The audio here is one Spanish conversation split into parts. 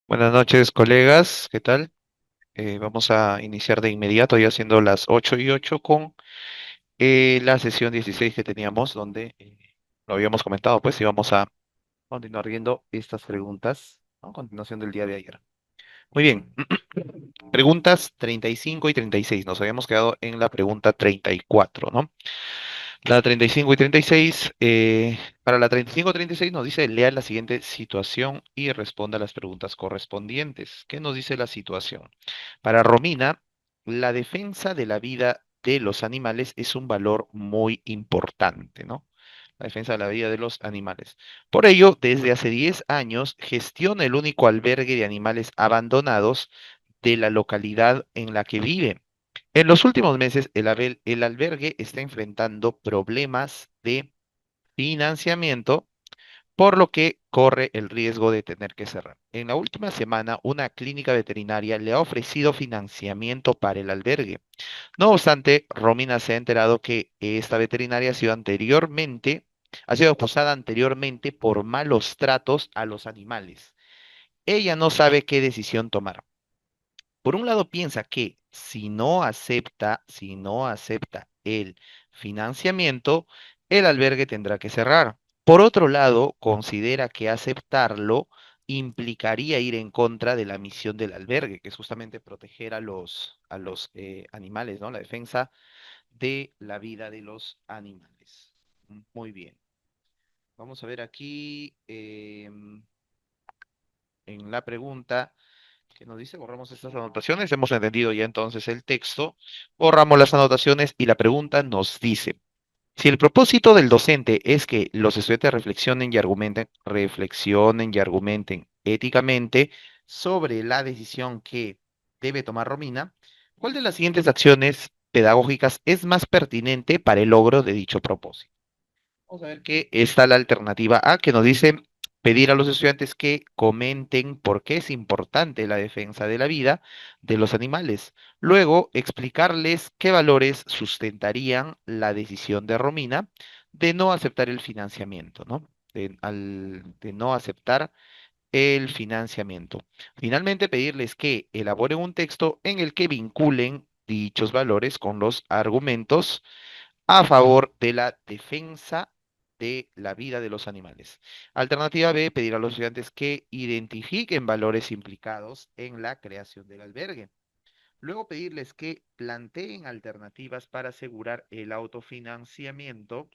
Buenas noches, colegas. ¿Qué tal? Vamos a iniciar de inmediato, ya siendo las 8:08 con la sesión 16 que teníamos, donde lo habíamos comentado, pues íbamos a continuar viendo estas preguntas, ¿no? A continuación del día de ayer. Muy bien. Preguntas 35 y 36. Nos habíamos quedado en la pregunta 34, ¿no? La 35 y 36, para la 35 y 36 nos dice, lea la siguiente situación y responda a las preguntas correspondientes. ¿Qué nos dice la situación? Para Romina, la defensa de la vida de los animales es un valor muy importante, ¿no? La defensa de la vida de los animales. Por ello, desde hace 10 años gestiona el único albergue de animales abandonados de la localidad en la que vive. En los últimos meses, el albergue está enfrentando problemas de financiamiento, por lo que corre el riesgo de tener que cerrar. En la última semana, una clínica veterinaria le ha ofrecido financiamiento para el albergue. No obstante, Romina se ha enterado que esta veterinaria ha sido acusada anteriormente por malos tratos a los animales. Ella no sabe qué decisión tomar. Por un lado piensa que si no acepta el financiamiento, el albergue tendrá que cerrar. Por otro lado, considera que aceptarlo implicaría ir en contra de la misión del albergue, que es justamente proteger a los animales, ¿no? La defensa de la vida de los animales. Muy bien. Vamos a ver aquí en la pregunta que nos dice, borramos estas anotaciones, hemos entendido ya entonces el texto, borramos las anotaciones y la pregunta nos dice, si el propósito del docente es que los estudiantes reflexionen y argumenten éticamente sobre la decisión que debe tomar Romina, ¿cuál de las siguientes acciones pedagógicas es más pertinente para el logro de dicho propósito? Vamos a ver que está la alternativa A, que nos dice pedir a los estudiantes que comenten por qué es importante la defensa de la vida de los animales. Luego, explicarles qué valores sustentarían la decisión de Romina de no aceptar el financiamiento, ¿no? De no aceptar el financiamiento. Finalmente, pedirles que elaboren un texto en el que vinculen dichos valores con los argumentos a favor de la defensa de la vida de los animales. Alternativa B, pedir a los estudiantes que identifiquen valores implicados en la creación del albergue. Luego pedirles que planteen alternativas para asegurar el autofinanciamiento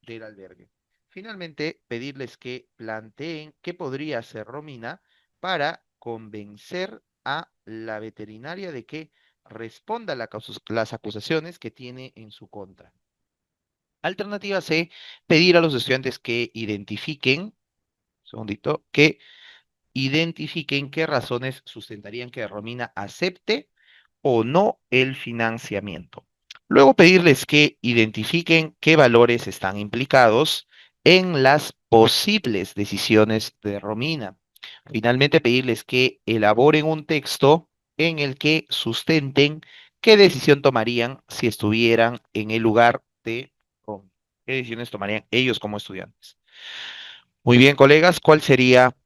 del albergue. Finalmente, pedirles que planteen qué podría hacer Romina para convencer a la veterinaria de que responda a las acusaciones que tiene en su contra. Alternativa C, pedir a los estudiantes que segundito, que identifiquen qué razones sustentarían que Romina acepte o no el financiamiento. Luego pedirles que identifiquen qué valores están implicados en las posibles decisiones de Romina. Finalmente pedirles que elaboren un texto en el que sustenten qué decisión tomarían si estuvieran en el lugar de Romina. ¿Qué decisiones tomarían ellos como estudiantes? Muy bien, colegas, ¿cuál sería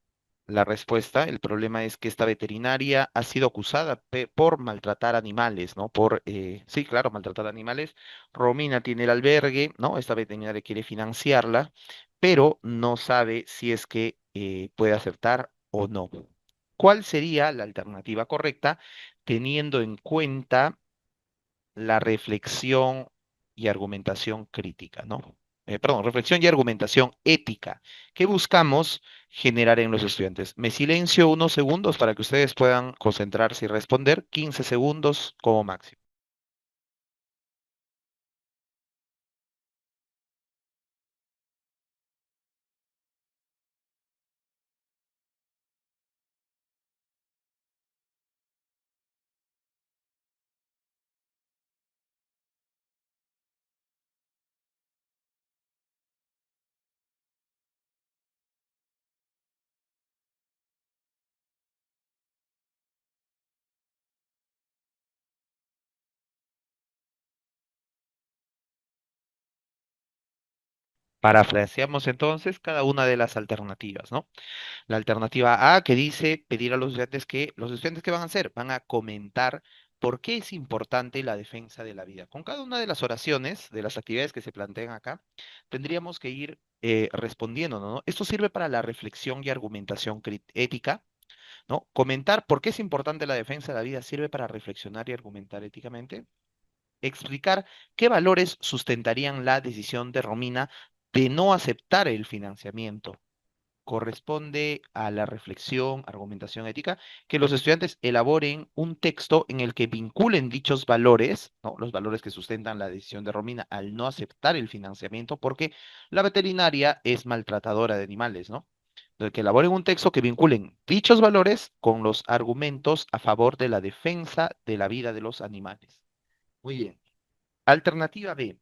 la respuesta? El problema es que esta veterinaria ha sido acusada por maltratar animales, ¿no? Sí, claro, maltratar animales. Romina tiene el albergue, ¿no? Esta veterinaria quiere financiarla, pero no sabe si es que puede aceptar o no. ¿Cuál sería la alternativa correcta teniendo en cuenta la reflexión y argumentación crítica, ¿no? Perdón, reflexión y argumentación ética que buscamos generar en los estudiantes? Me silencio unos segundos para que ustedes puedan concentrarse y responder, 15 segundos como máximo. Parafraseamos entonces cada una de las alternativas, ¿no? La alternativa A que dice pedir a los estudiantes que, los estudiantes ¿qué van a hacer? Van a comentar por qué es importante la defensa de la vida. Con cada una de las oraciones, de las actividades que se plantean acá, tendríamos que ir respondiendo, ¿no? Esto sirve para la reflexión y argumentación ética, ¿no? Comentar por qué es importante la defensa de la vida sirve para reflexionar y argumentar éticamente. Explicar qué valores sustentarían la decisión de Romina de no aceptar el financiamiento. Corresponde a la reflexión, argumentación ética, que los estudiantes elaboren un texto en el que vinculen dichos valores, ¿no? Los valores que sustentan la decisión de Romina al no aceptar el financiamiento, porque la veterinaria es maltratadora de animales, ¿no? Entonces, que elaboren un texto que vinculen dichos valores con los argumentos a favor de la defensa de la vida de los animales. Muy bien. Alternativa B,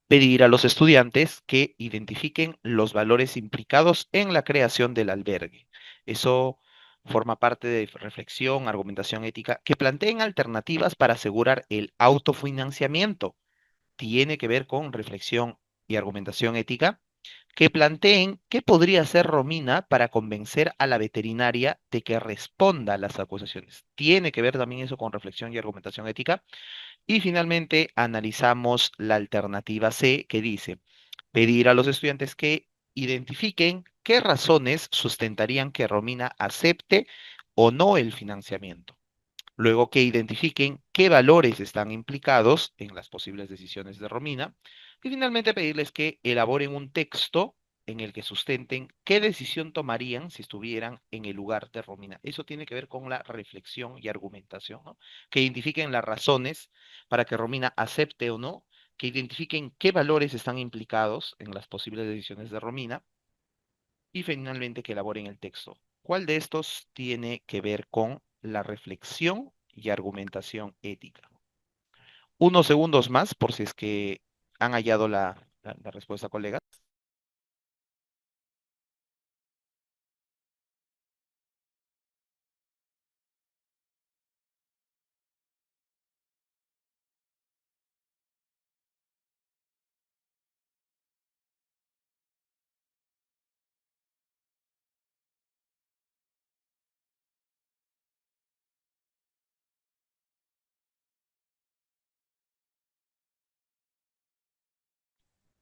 pedir a los estudiantes que identifiquen los valores implicados en la creación del albergue. Eso forma parte de reflexión, argumentación ética, que planteen alternativas para asegurar el autofinanciamiento. Tiene que ver con reflexión y argumentación ética, que planteen qué podría hacer Romina para convencer a la veterinaria de que responda a las acusaciones. Tiene que ver también eso con reflexión y argumentación ética. Y finalmente analizamos la alternativa C que dice pedir a los estudiantes que identifiquen qué razones sustentarían que Romina acepte o no el financiamiento. Luego que identifiquen qué valores están implicados en las posibles decisiones de Romina. Y finalmente pedirles que elaboren un texto en el que sustenten qué decisión tomarían si estuvieran en el lugar de Romina. Eso tiene que ver con la reflexión y argumentación, ¿no? Que identifiquen las razones para que Romina acepte o no, que identifiquen qué valores están implicados en las posibles decisiones de Romina y finalmente que elaboren el texto. ¿Cuál de estos tiene que ver con la reflexión y argumentación ética? Unos segundos más por si es que han hallado la respuesta, colegas.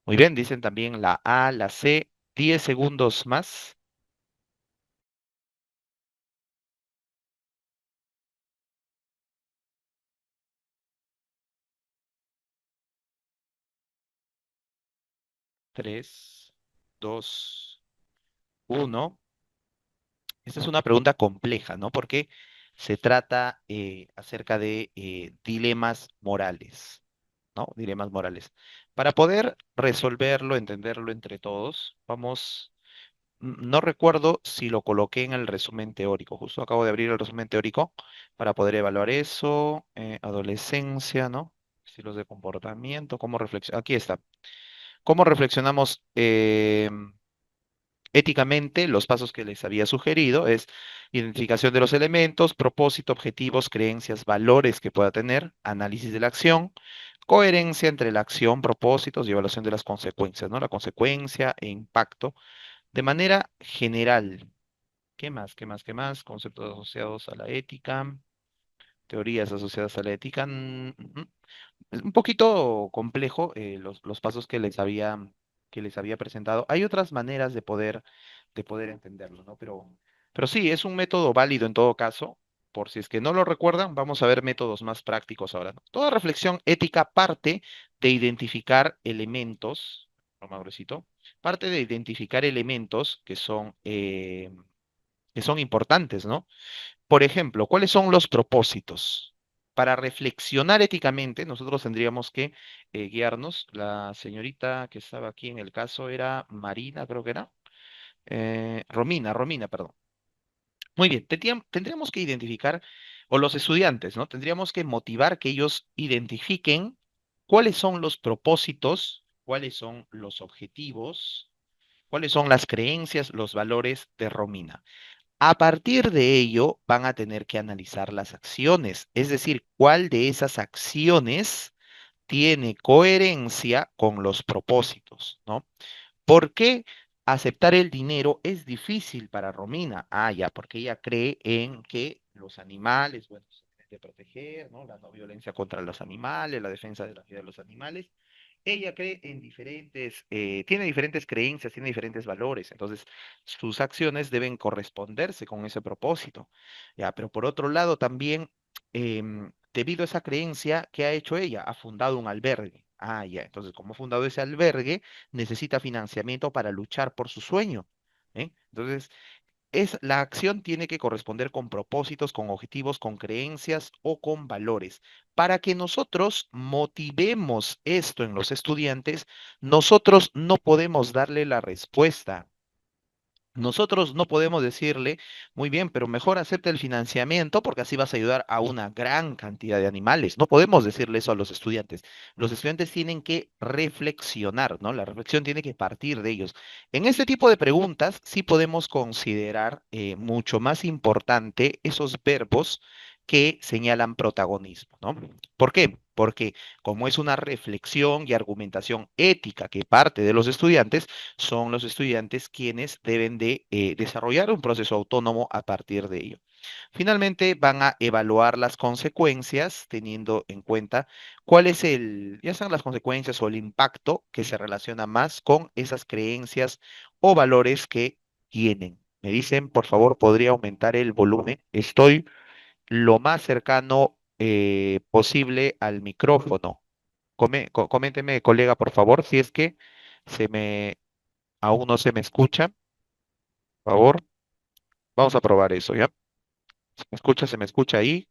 'Muy bien, dicen también la A, la C. 10 segundos más. 3, 2, 1. Esta es una pregunta compleja, ¿no? Porque se trata acerca de dilemas morales, ¿no? Dilemas morales. Para poder resolverlo, entenderlo entre todos, vamos, no recuerdo si lo coloqué en el resumen teórico, justo acabo de abrir el resumen teórico para poder evaluar eso, adolescencia, ¿no? Estilos de comportamiento, cómo reflexionar, aquí está. ¿Cómo reflexionamos éticamente? Los pasos que les había sugerido es identificación de los elementos, propósito, objetivos, creencias, valores que pueda tener, análisis de la acción, coherencia entre la acción, propósitos y evaluación de las consecuencias, ¿no? La consecuencia e impacto de manera general. ¿Qué más? ¿Qué más? ¿Qué más? Conceptos asociados a la ética, teorías asociadas a la ética. Es un poquito complejo los pasos que les había presentado. Hay otras maneras de poder entenderlo, ¿no? Pero sí, es un método válido en todo caso. Por si es que no lo recuerdan, vamos a ver métodos más prácticos ahora, ¿no? Toda reflexión ética parte de identificar elementos, ¿no, Mauricito? Parte de identificar elementos que son importantes, ¿no? Por ejemplo, ¿cuáles son los propósitos? Para reflexionar éticamente, nosotros tendríamos que guiarnos. La señorita que estaba aquí en el caso era Marina, creo que era. Romina, perdón. Muy bien, tendríamos que identificar, o los estudiantes, ¿no? Tendríamos que motivar que ellos identifiquen cuáles son los propósitos, cuáles son los objetivos, cuáles son las creencias, los valores de Romina. A partir de ello, van a tener que analizar las acciones, es decir, cuál de esas acciones tiene coherencia con los propósitos, ¿no? ¿Por qué aceptar el dinero es difícil para Romina? Ah, ya, porque ella cree en que los animales, bueno, se deben de proteger, ¿no? La no violencia contra los animales, la defensa de la vida de los animales. Ella cree en diferentes, tiene diferentes creencias, tiene diferentes valores, entonces sus acciones deben corresponderse con ese propósito. Ya, pero por otro lado también, debido a esa creencia, ¿qué ha hecho ella? Ha fundado un albergue. Ah, ya, entonces como ha fundado ese albergue, necesita financiamiento para luchar por su sueño. ¿Eh? Entonces, la acción tiene que corresponder con propósitos, con objetivos, con creencias o con valores. Para que nosotros motivemos esto en los estudiantes, nosotros no podemos darle la respuesta. Nosotros no podemos decirle, muy bien, pero mejor acepta el financiamiento porque así vas a ayudar a una gran cantidad de animales. No podemos decirle eso a los estudiantes. Los estudiantes tienen que reflexionar, ¿no? La reflexión tiene que partir de ellos. En este tipo de preguntas sí podemos considerar mucho más importante esos verbos que señalan protagonismo, ¿no? ¿Por qué? Porque como es una reflexión y argumentación ética que parte de los estudiantes, son los estudiantes quienes deben de desarrollar un proceso autónomo a partir de ello. Finalmente, van a evaluar las consecuencias teniendo en cuenta cuál es ya sean las consecuencias o el impacto que se relaciona más con esas creencias o valores que tienen. Me dicen, por favor, ¿podría aumentar el volumen? Estoy lo más cercano posible al micrófono. Coménteme, colega, por favor, si es que se me aún no se me escucha, por favor. Vamos a probar eso, ¿ya? Se me escucha ahí,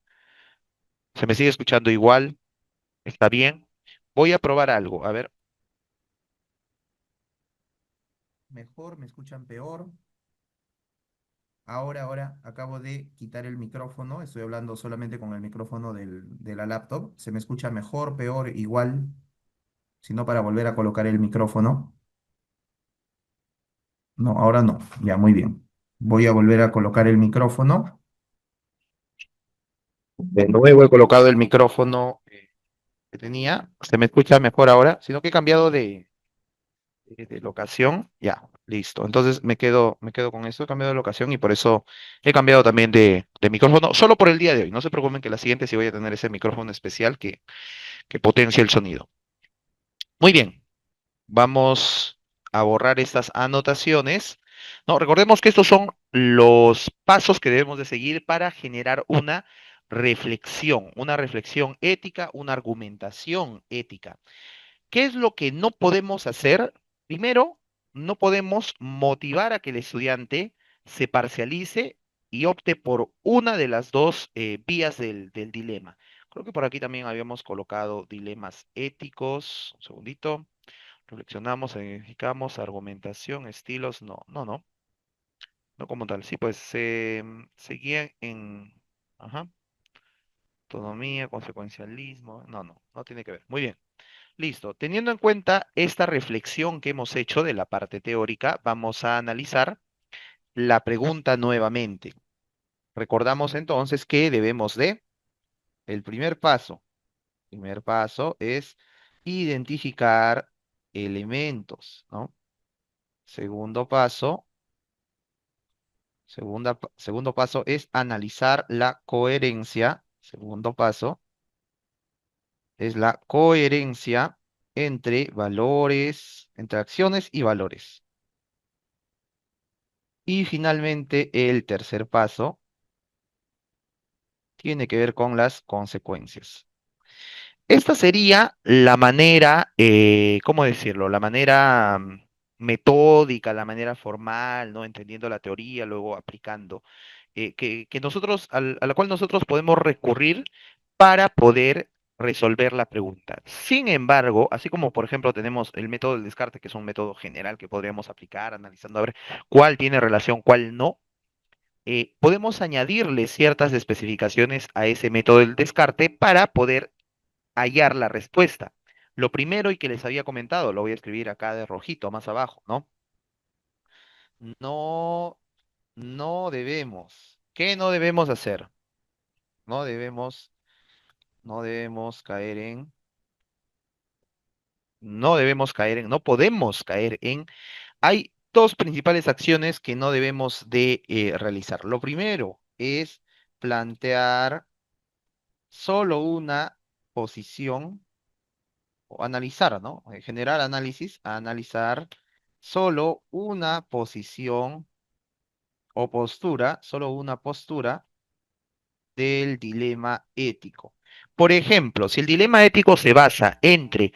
se me sigue escuchando igual, está bien. Voy a probar algo, a ver. Mejor, me escuchan peor. Ahora acabo de quitar el micrófono, estoy hablando solamente con el micrófono de la laptop. ¿Se me escucha mejor, peor, igual? Si no, para volver a colocar el micrófono. No, ahora no. Ya, muy bien. Voy a volver a colocar el micrófono. De nuevo he colocado el micrófono que tenía. Se me escucha mejor ahora, sino que he cambiado de locación. Ya, listo. Entonces me quedo con esto, he cambiado de locación y por eso he cambiado también de micrófono, solo por el día de hoy. No se preocupen que la siguiente sí voy a tener ese micrófono especial que potencia el sonido. Muy bien, vamos a borrar estas anotaciones. No, recordemos que estos son los pasos que debemos de seguir para generar una reflexión ética, una argumentación ética. ¿Qué es lo que no podemos hacer? Primero, no podemos motivar a que el estudiante se parcialice y opte por una de las dos vías del dilema. Creo que por aquí también habíamos colocado dilemas éticos. Un segundito. Reflexionamos, identificamos, argumentación, estilos. No, no, no. No como tal. Sí, pues se guían en ajá, autonomía, consecuencialismo. No, no, no tiene que ver. Muy bien. Listo. Teniendo en cuenta esta reflexión que hemos hecho de la parte teórica, vamos a analizar la pregunta nuevamente. Recordamos entonces que debemos el primer paso es identificar elementos, ¿no? Segundo paso, segundo paso es analizar la coherencia. Segundo paso es la coherencia entre valores, entre acciones y valores. Y finalmente, el tercer paso tiene que ver con las consecuencias. Esta sería la manera, ¿cómo decirlo? La manera metódica, la manera formal, ¿no? Entendiendo la teoría, luego aplicando, que nosotros, a la cual nosotros podemos recurrir para poder resolver la pregunta. Sin embargo, así como por ejemplo tenemos el método del descarte, que es un método general que podríamos aplicar analizando a ver cuál tiene relación, cuál no, podemos añadirle ciertas especificaciones a ese método del descarte para poder hallar la respuesta. Lo primero y que les había comentado, lo voy a escribir acá de rojito más abajo, ¿no? No, no debemos. ¿Qué no debemos hacer? No debemos, no debemos caer no podemos caer en Hay dos principales acciones que no debemos de realizar. Lo primero es plantear solo una posición o analizar, ¿no? Generar análisis, analizar solo una posición o postura, solo una postura del dilema ético. Por ejemplo, si el dilema ético se basa entre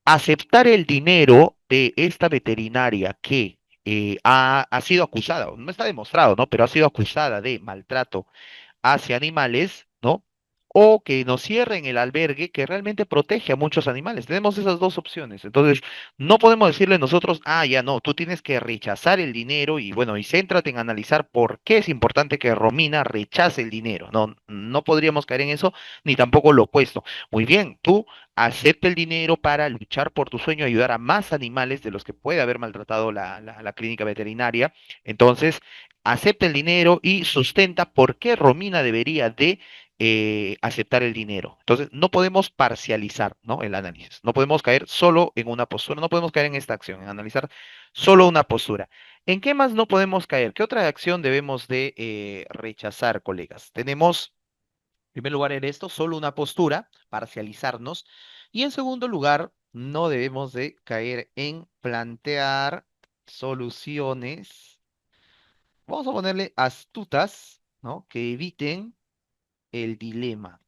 aceptar el dinero de esta veterinaria que ha sido acusada, no está demostrado, ¿no? Pero ha sido acusada de maltrato hacia animales, ¿no? O que nos cierren el albergue que realmente protege a muchos animales. Tenemos esas dos opciones. Entonces, no podemos decirle nosotros, ah, ya no, tú tienes que rechazar el dinero y bueno, y céntrate en analizar por qué es importante que Romina rechace el dinero. No, no podríamos caer en eso, ni tampoco lo opuesto. Muy bien, tú acepta el dinero para luchar por tu sueño, ayudar a más animales de los que puede haber maltratado la clínica veterinaria. Entonces, acepta el dinero y sustenta por qué Romina debería de aceptar el dinero. Entonces, no podemos parcializar, ¿no? El análisis. No podemos caer solo en una postura, no podemos caer en esta acción, en analizar solo una postura. ¿En qué más no podemos caer? ¿Qué otra acción debemos de rechazar, colegas? Tenemos, en primer lugar, en esto, solo una postura, parcializarnos. Y en segundo lugar, no debemos de caer en plantear soluciones, vamos a ponerle astutas, ¿no? Que eviten el dilema.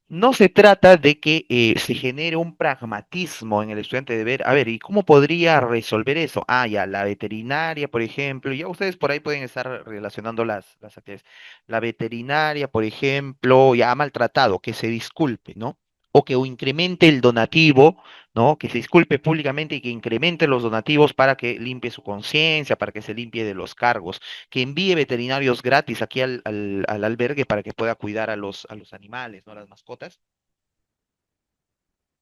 No se trata de que se genere un pragmatismo en el estudiante de ver, a ver, ¿y cómo podría resolver eso? Ah, ya, la veterinaria, por ejemplo, ya ustedes por ahí pueden estar relacionando las actividades. La veterinaria, por ejemplo, ya ha maltratado, que se disculpe, ¿no? O que incremente el donativo, ¿no? Que se disculpe públicamente y que incremente los donativos para que limpie su conciencia, para que se limpie de los cargos, que envíe veterinarios gratis aquí al albergue para que pueda cuidar a los animales, ¿no? A las mascotas.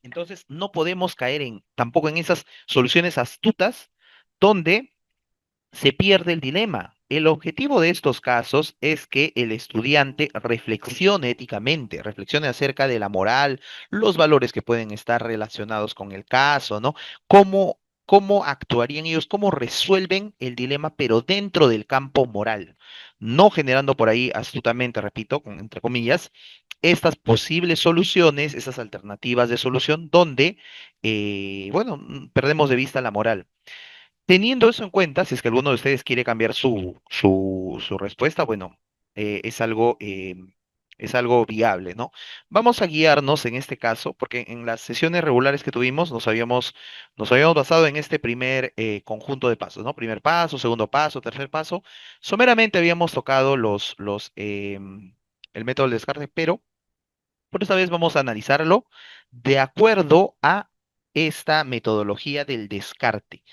Entonces, no podemos caer en tampoco en esas soluciones astutas donde se pierde el dilema. El objetivo de estos casos es que el estudiante reflexione éticamente, reflexione acerca de la moral, los valores que pueden estar relacionados con el caso, ¿no? Cómo actuarían ellos, cómo resuelven el dilema, pero dentro del campo moral, no generando por ahí astutamente, repito, entre comillas, estas posibles soluciones, esas alternativas de solución donde, bueno, perdemos de vista la moral. Teniendo eso en cuenta, si es que alguno de ustedes quiere cambiar su respuesta, bueno, es algo viable, ¿no? Vamos a guiarnos en este caso, porque en las sesiones regulares que tuvimos nos habíamos basado en este primer conjunto de pasos, ¿no? Primer paso, segundo paso, tercer paso. Someramente habíamos tocado el método del descarte, pero por esta vez vamos a analizarlo de acuerdo a esta metodología del descarte,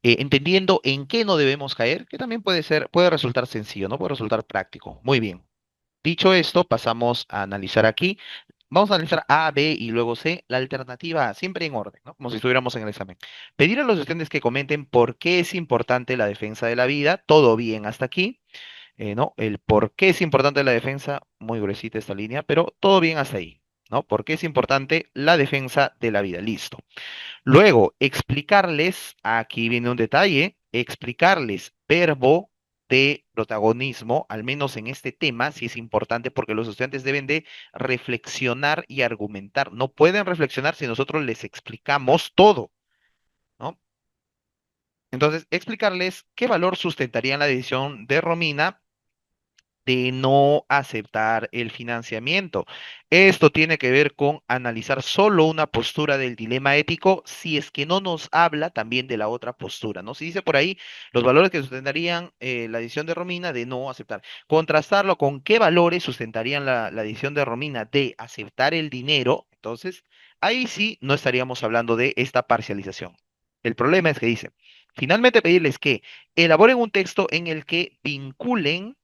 entendiendo en qué no debemos caer, que también puede resultar sencillo, ¿no? Puede resultar práctico. Muy bien. Dicho esto, pasamos a analizar aquí. Vamos a analizar A, B y luego C, la alternativa A, siempre en orden, ¿no? Como si estuviéramos en el examen. Pedir a los estudiantes que comenten por qué es importante la defensa de la vida. Todo bien hasta aquí, ¿no? El por qué es importante la defensa, muy gruesita esta línea, pero todo bien hasta ahí, ¿no? ¿Por qué es importante la defensa de la vida? Listo. Luego, explicarles, aquí viene un detalle, explicarles verbo de protagonismo, al menos en este tema, sí es importante porque los estudiantes deben de reflexionar y argumentar. No pueden reflexionar si nosotros les explicamos todo, ¿no? Entonces, explicarles qué valor sustentaría la decisión de Romina de no aceptar el financiamiento. Esto tiene que ver con analizar solo una postura del dilema ético si es que no nos habla también de la otra postura, ¿no? Si dice por ahí los valores que sustentarían la decisión de Romina de no aceptar, contrastarlo con qué valores sustentarían la decisión de Romina de aceptar el dinero, entonces ahí sí no estaríamos hablando de esta parcialización. El problema es que dice, finalmente pedirles que elaboren un texto en el que vinculen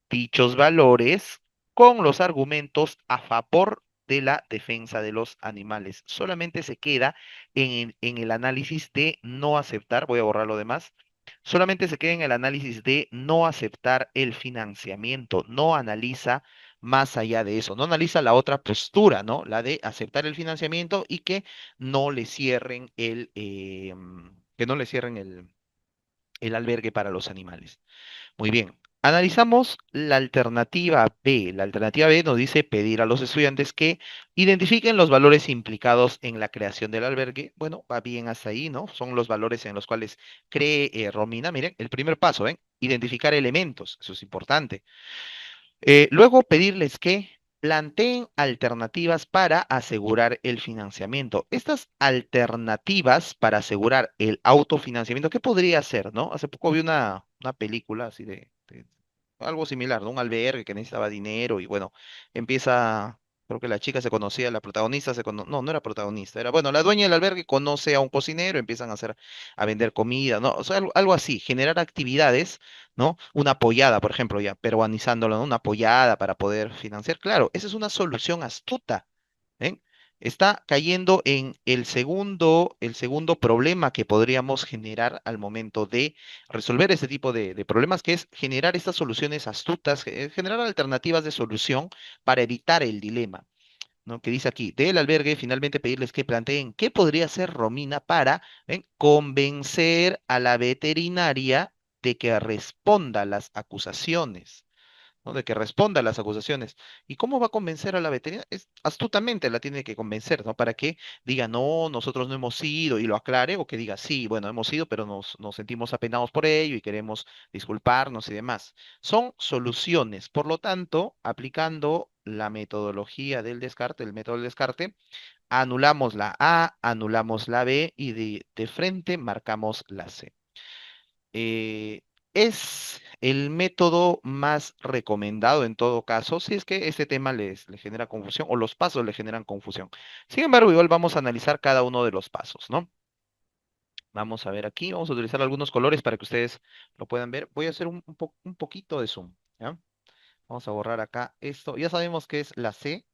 dichos valores con los argumentos a favor de la defensa de los animales. Solamente se queda en el análisis de no aceptar, voy a borrar lo demás, solamente se queda en el análisis de no aceptar el financiamiento, no analiza más allá de eso, no analiza la otra postura, ¿no? La de aceptar el financiamiento y que no le cierren que no le cierren el albergue para los animales. Muy bien. Analizamos la alternativa B. La alternativa B nos dice pedir a los estudiantes que identifiquen los valores implicados en la creación del albergue. Bueno, va bien hasta ahí, ¿no? Son los valores en los cuales cree Romina. Miren, el primer paso, ¿ven? Identificar elementos. Eso es importante. Luego pedirles que planteen alternativas para asegurar el financiamiento. Estas alternativas para asegurar el autofinanciamiento, ¿qué podría ser, no? Hace poco vi una película así de algo similar, ¿no? Un albergue que necesitaba dinero y bueno, empieza, creo que la chica se conocía, la protagonista no, no era protagonista, era, bueno, la dueña del albergue conoce a un cocinero, empiezan a vender comida, ¿no? O sea, algo así, generar actividades, ¿no? Una pollada, por ejemplo, ya peruanizándolo, ¿no? Una pollada para poder financiar. Claro, esa es una solución astuta, ¿ven? Está cayendo en el segundo problema que podríamos generar al momento de resolver este tipo de problemas, que es generar estas soluciones astutas, generar alternativas de solución para evitar el dilema. ¿No? Que dice aquí, del albergue, finalmente pedirles que planteen qué podría hacer Romina para convencer a la veterinaria de que responda a las acusaciones. ¿No? De que responda a las acusaciones. ¿Y cómo va a convencer a la veterinaria? Astutamente la tiene que convencer, ¿no? Para que diga, no, nosotros no hemos ido y lo aclare, o que diga, sí, bueno, hemos ido, pero nos sentimos apenados por ello y queremos disculparnos y demás. Son soluciones, por lo tanto, aplicando la metodología del descarte, el método del descarte, anulamos la A, anulamos la B y de frente marcamos la C. eh, es el método más recomendado en todo caso, si es que este tema les genera confusión o los pasos le generan confusión. Sin embargo, igual vamos a analizar cada uno de los pasos, ¿no? Vamos a ver aquí, vamos a utilizar algunos colores para que ustedes lo puedan ver. Voy a hacer un poquito de zoom, ¿ya? Vamos a borrar acá esto. Ya sabemos que es la C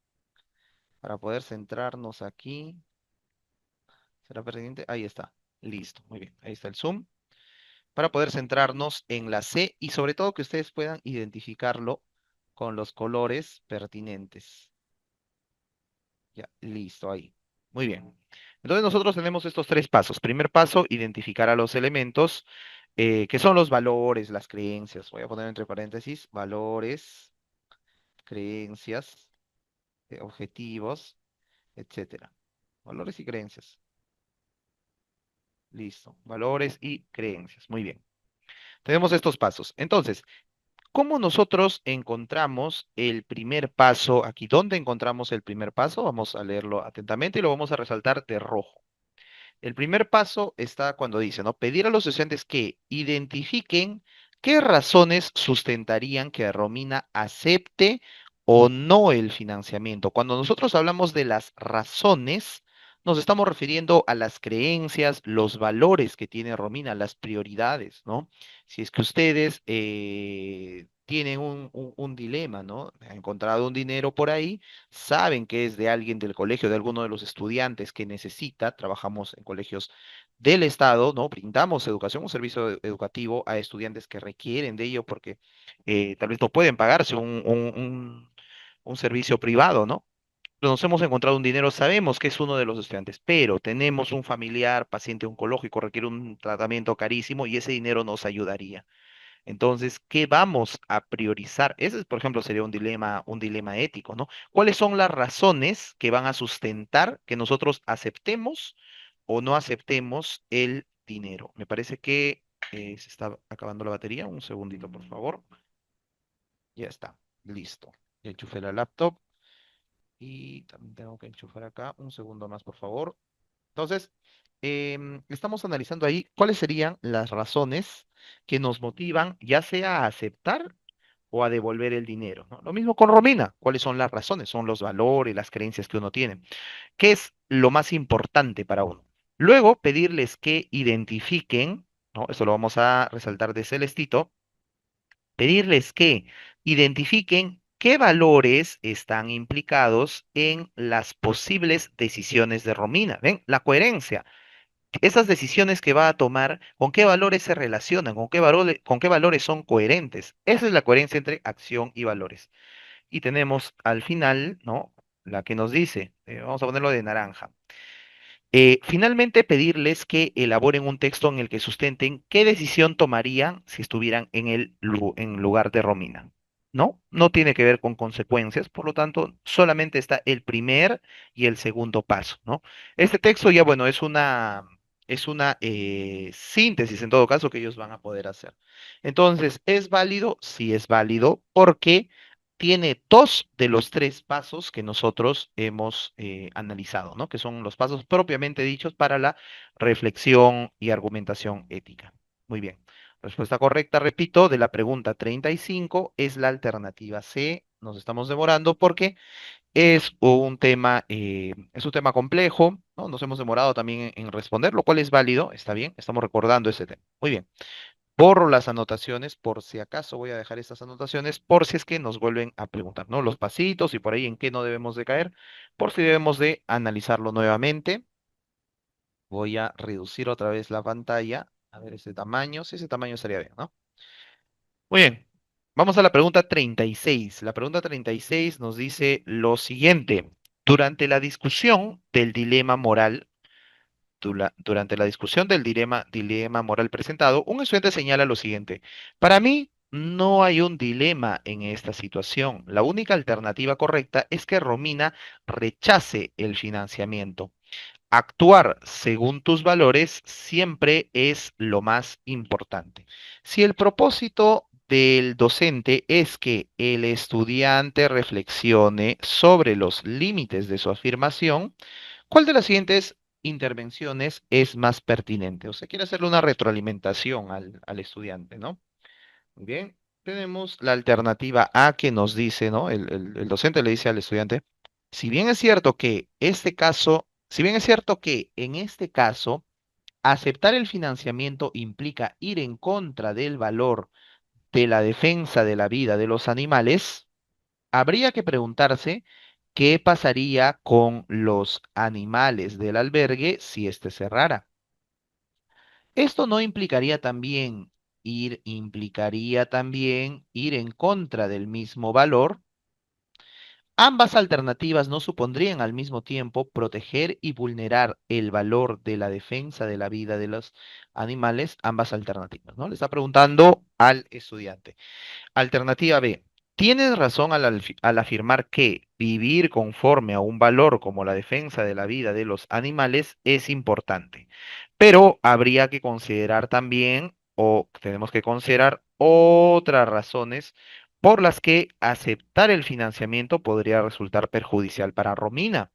para poder centrarnos aquí. ¿Será pertinente? Ahí está. Listo, muy bien. Ahí está el zoom, para poder centrarnos en la C y sobre todo que ustedes puedan identificarlo con los colores pertinentes. Ya, listo, ahí. Muy bien. Entonces nosotros tenemos estos tres pasos. Primer paso, identificar a los elementos, que son los valores, las creencias. Voy a poner entre paréntesis, valores, creencias, objetivos, etcétera. Valores y creencias. Listo. Valores y creencias. Muy bien. Tenemos estos pasos. Entonces, ¿cómo nosotros encontramos el primer paso aquí? ¿Dónde encontramos el primer paso? Vamos a leerlo atentamente y lo vamos a resaltar de rojo. El primer paso está cuando dice, ¿no? Pedir a los estudiantes que identifiquen qué razones sustentarían que Romina acepte o no el financiamiento. Cuando nosotros hablamos de las razones, nos estamos refiriendo a las creencias, los valores que tiene Romina, las prioridades, ¿no? Si es que ustedes tienen un dilema, ¿no? Han encontrado un dinero por ahí, saben que es de alguien del colegio, de alguno de los estudiantes que necesita, trabajamos en colegios del Estado, ¿no? Brindamos educación, un servicio educativo a estudiantes que requieren de ello porque tal vez no pueden pagarse un servicio privado, ¿no? Nos hemos encontrado un dinero, sabemos que es uno de los estudiantes, pero tenemos un familiar, paciente oncológico, requiere un tratamiento carísimo y ese dinero nos ayudaría. Entonces, ¿qué vamos a priorizar? Ese, por ejemplo, sería un dilema ético, ¿no? ¿Cuáles son las razones que van a sustentar que nosotros aceptemos o no aceptemos el dinero? Me parece que se está acabando la batería. Un segundito, por favor. Ya está, listo. Ya enchufé la laptop y también tengo que enchufar acá. Un segundo más, por favor. Entonces, estamos analizando ahí cuáles serían las razones que nos motivan, ya sea a aceptar o a devolver el dinero, ¿no? Lo mismo con Romina. ¿Cuáles son las razones? Son los valores, las creencias que uno tiene. ¿Qué es lo más importante para uno? Luego, pedirles que identifiquen, ¿no? Eso lo vamos a resaltar de Celestito, pedirles que identifiquen qué valores están implicados en las posibles decisiones de Romina. ¿Ven? La coherencia. Esas decisiones que va a tomar, ¿con qué valores se relacionan? ¿Con qué valores son coherentes? Esa es la coherencia entre acción y valores. Y tenemos al final, ¿no? La que nos dice, vamos a ponerlo de naranja. Finalmente, pedirles que elaboren un texto en el que sustenten qué decisión tomarían si estuvieran en en lugar de Romina. ¿No? No tiene que ver con consecuencias, por lo tanto, solamente está el primer y el segundo paso, ¿no? Este texto ya, bueno, es una síntesis en todo caso que ellos van a poder hacer. Entonces, ¿es válido? Sí es válido, porque tiene dos de los tres pasos que nosotros hemos analizado, ¿no? Que son los pasos propiamente dichos para la reflexión y argumentación ética. Muy bien. Respuesta correcta, repito, de la pregunta 35 es la alternativa C. Nos estamos demorando porque es un tema complejo, ¿no? Nos hemos demorado también en responder, lo cual es válido, está bien, estamos recordando ese tema. Muy bien. Borro las anotaciones por si acaso voy a dejar estas anotaciones por si es que nos vuelven a preguntar, ¿no? Los pasitos y por ahí en qué no debemos de caer, por si debemos de analizarlo nuevamente. Voy a reducir otra vez la pantalla. A ver ese tamaño, si ese tamaño estaría bien, ¿no? Muy bien. Vamos a la pregunta 36. La pregunta 36 nos dice lo siguiente. Durante la discusión del dilema moral, durante la discusión del dilema moral presentado, un estudiante señala lo siguiente. Para mí, no hay un dilema en esta situación. La única alternativa correcta es que Romina rechace el financiamiento. Actuar según tus valores siempre es lo más importante. Si el propósito del docente es que el estudiante reflexione sobre los límites de su afirmación, ¿cuál de las siguientes intervenciones es más pertinente? O sea, quiere hacerle una retroalimentación al estudiante, ¿no? Muy bien, tenemos la alternativa A que nos dice, ¿no? El docente le dice al estudiante, si bien es cierto que si bien es cierto que en este caso, aceptar el financiamiento implica ir en contra del valor de la defensa de la vida de los animales, habría que preguntarse qué pasaría con los animales del albergue si éste cerrara. Esto no implicaría también ir en contra del mismo valor. Ambas alternativas no supondrían al mismo tiempo proteger y vulnerar el valor de la defensa de la vida de los animales, ambas alternativas, ¿no? Le está preguntando al estudiante. Alternativa B. Tienes razón al afirmar que vivir conforme a un valor como la defensa de la vida de los animales es importante, pero habría que considerar también, o tenemos que considerar otras razones por las que aceptar el financiamiento podría resultar perjudicial para Romina.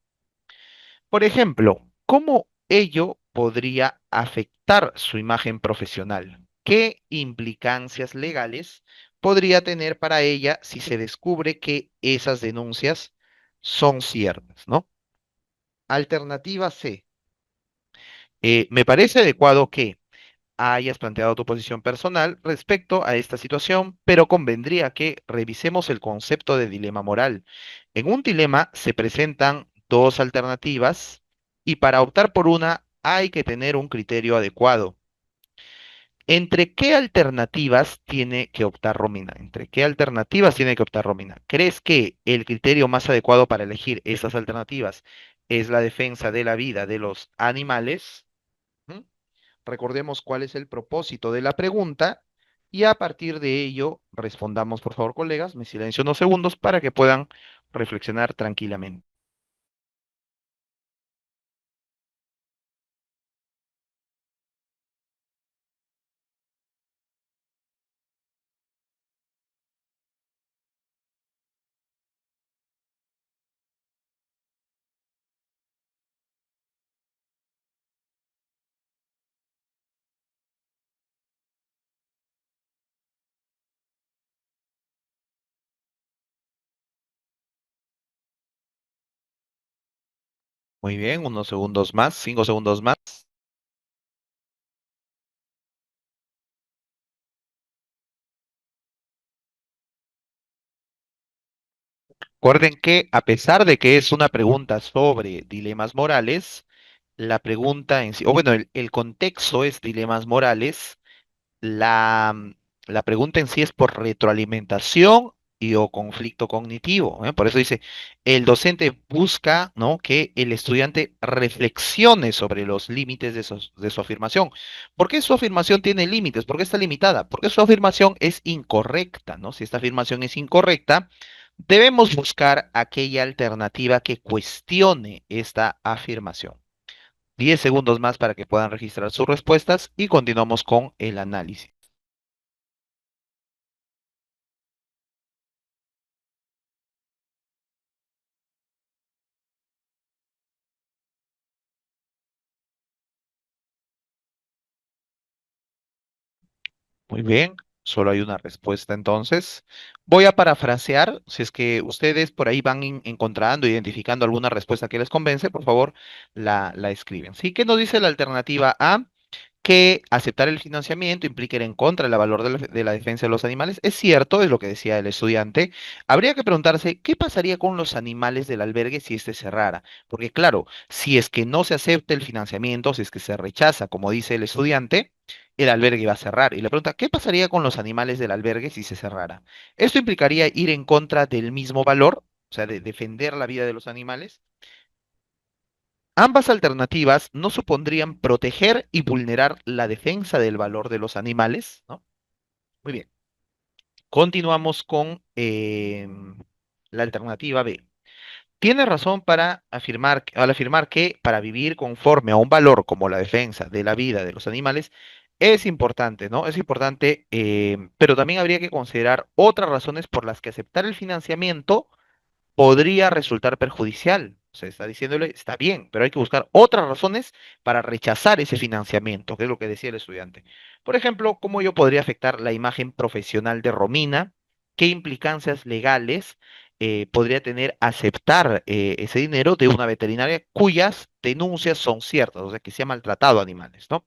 Por ejemplo, ¿cómo ello podría afectar su imagen profesional? ¿Qué implicancias legales podría tener para ella si se descubre que esas denuncias son ciertas, ¿no? Alternativa C. Me parece adecuado que hayas planteado tu posición personal respecto a esta situación, pero convendría que revisemos el concepto de dilema moral. En un dilema se presentan dos alternativas y para optar por una hay que tener un criterio adecuado. ¿Entre qué alternativas tiene que optar Romina? ¿Entre qué alternativas tiene que optar Romina? ¿Crees que el criterio más adecuado para elegir esas alternativas es la defensa de la vida de los animales? ¿Mm? Recordemos cuál es el propósito de la pregunta y a partir de ello respondamos, por favor, colegas. Me silencio unos segundos para que puedan reflexionar tranquilamente. Muy bien, unos segundos más, 5 segundos más. Recuerden que a pesar de que es una pregunta sobre dilemas morales, la pregunta en sí, o bueno, el contexto es dilemas morales, la pregunta en sí es por retroalimentación y o conflicto cognitivo, ¿eh? Por eso dice, el docente busca, ¿no?, que el estudiante reflexione sobre los límites de su afirmación. ¿Por qué su afirmación tiene límites? ¿Por qué está limitada? Porque su afirmación es incorrecta, ¿no? Si esta afirmación es incorrecta, debemos buscar aquella alternativa que cuestione esta afirmación. 10 segundos más para que puedan registrar sus respuestas y continuamos con el análisis. Muy bien, solo hay una respuesta entonces. Voy a parafrasear, si es que ustedes por ahí van encontrando, identificando alguna respuesta que les convence, por favor, la escriben. ¿Sí? ¿Qué nos dice la alternativa A? Que aceptar el financiamiento implica ir en contra del valor de la defensa de los animales. Es cierto, es lo que decía el estudiante. Habría que preguntarse qué pasaría con los animales del albergue si este cerrara. Porque claro, si es que no se acepta el financiamiento, si es que se rechaza, como dice el estudiante, el albergue va a cerrar. Y le pregunta, ¿qué pasaría con los animales del albergue si se cerrara? Esto implicaría ir en contra del mismo valor, o sea, de defender la vida de los animales. Ambas alternativas no supondrían proteger y vulnerar la defensa del valor de los animales, ¿no? Muy bien. Continuamos con la alternativa B. Tiene razón al afirmar que para vivir conforme a un valor como la defensa de la vida de los animales es importante, ¿no? Es importante, pero también habría que considerar otras razones por las que aceptar el financiamiento podría resultar perjudicial. O sea, está diciéndole, está bien, pero hay que buscar otras razones para rechazar ese financiamiento, que es lo que decía el estudiante. Por ejemplo, ¿cómo yo podría afectar la imagen profesional de Romina? ¿Qué implicancias legales podría tener aceptar ese dinero de una veterinaria cuyas denuncias son ciertas, o sea, que se ha maltratado a animales, ¿no?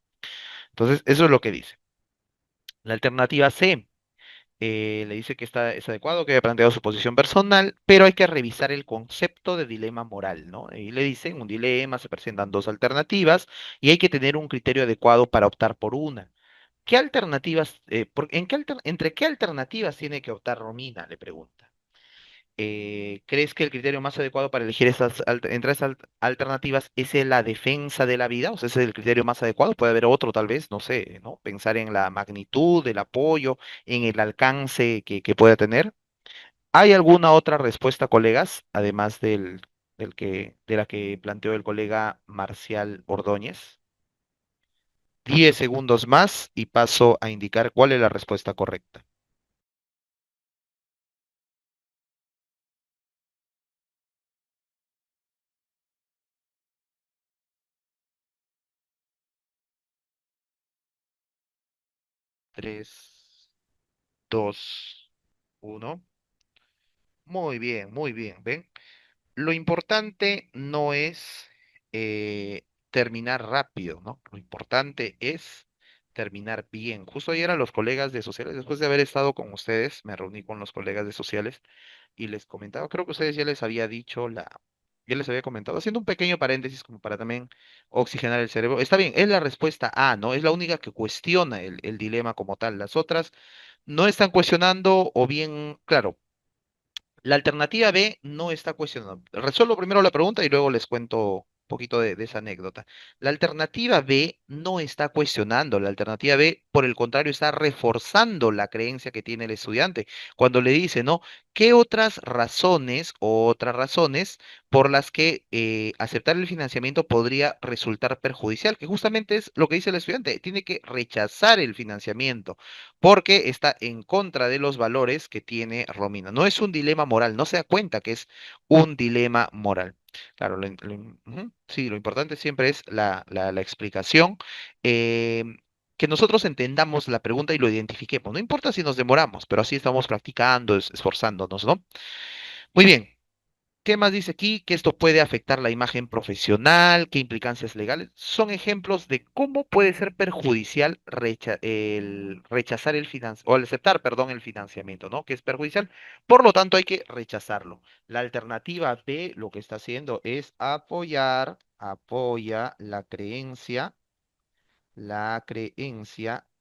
Entonces, eso es lo que dice. La alternativa C le dice que es adecuado, que haya planteado su posición personal, pero hay que revisar el concepto de dilema moral, ¿no? Y le dicen, un dilema, se presentan dos alternativas y hay que tener un criterio adecuado para optar por una. ¿Qué alternativas, entre qué alternativas tiene que optar Romina? Le pregunta. ¿Crees que el criterio más adecuado para elegir entre esas alternativas es la defensa de la vida? O sea, ese es el criterio más adecuado. Puede haber otro, tal vez, no sé, ¿no? Pensar en la magnitud del apoyo, en el alcance que pueda tener. ¿Hay alguna otra respuesta, colegas, además de la que planteó el colega Marcial Ordóñez? 10 segundos más y paso a indicar cuál es la respuesta correcta. 3, 2, 1. Muy bien, muy bien. ¿Ven? Lo importante no es terminar rápido, ¿no? Lo importante es terminar bien. Justo ayer a los colegas de sociales, después de haber estado con ustedes, me reuní con los colegas de sociales y les comentaba, creo que ustedes ya les había dicho ya les había comentado, haciendo un pequeño paréntesis como para también oxigenar el cerebro. Está bien, es la respuesta A, ¿no? Es la única que cuestiona el dilema como tal. Las otras no están cuestionando o bien, claro. La alternativa B no está cuestionando. Resuelvo primero la pregunta y luego les cuento un poquito de esa anécdota. La alternativa B no está cuestionando. La alternativa B, por el contrario, está reforzando la creencia que tiene el estudiante cuando le dice, ¿no? ¿Qué otras razones por las que aceptar el financiamiento podría resultar perjudicial? Que justamente es lo que dice el estudiante. Tiene que rechazar el financiamiento porque está en contra de los valores que tiene Romina. No es un dilema moral, no se da cuenta que es un dilema moral. Claro, sí, lo importante siempre es la explicación, eh, que nosotros entendamos la pregunta y lo identifiquemos. No importa si nos demoramos, pero así estamos practicando, esforzándonos, ¿no? Muy bien. ¿Qué más dice aquí? Que esto puede afectar la imagen profesional, qué implicancias legales. Son ejemplos de cómo puede ser perjudicial el rechazar o el aceptar, perdón, el financiamiento, ¿no? Que es perjudicial. Por lo tanto, hay que rechazarlo. La alternativa B lo que está haciendo es apoya la creencia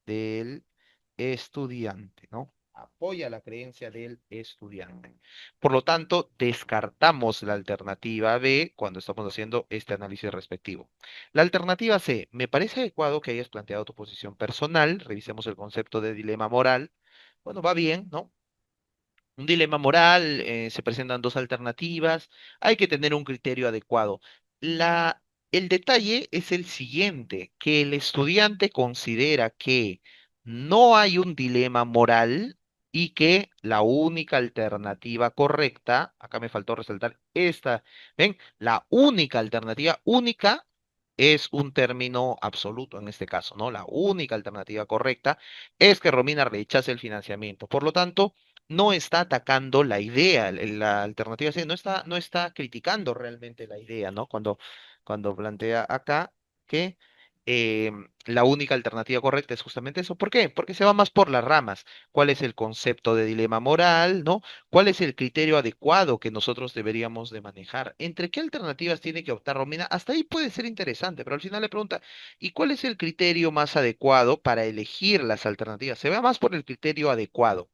del estudiante, ¿no? apoya la creencia del estudiante. Por lo tanto, descartamos la alternativa B cuando estamos haciendo este análisis respectivo. La alternativa C, me parece adecuado que hayas planteado tu posición personal, revisemos el concepto de dilema moral. Bueno, va bien, ¿no? Un dilema moral, se presentan dos alternativas, hay que tener un criterio adecuado. La, el detalle es el siguiente, que el estudiante considera que no hay un dilema moral y que la única alternativa correcta, acá me faltó resaltar esta, ven, la única alternativa única es un término absoluto en este caso, ¿no? La única alternativa correcta es que Romina rechace el financiamiento. Por lo tanto, no está atacando la idea, la alternativa C, no está criticando realmente la idea, ¿no? Cuando plantea acá que eh, la única alternativa correcta es justamente eso. ¿Por qué? Porque se va más por las ramas. ¿Cuál es el concepto de dilema moral, ¿no? ¿Cuál es el criterio adecuado que nosotros deberíamos de manejar? ¿Entre qué alternativas tiene que optar Romina? Hasta ahí puede ser interesante, pero al final le pregunta, ¿y cuál es el criterio más adecuado para elegir las alternativas? Se va más por el criterio adecuado.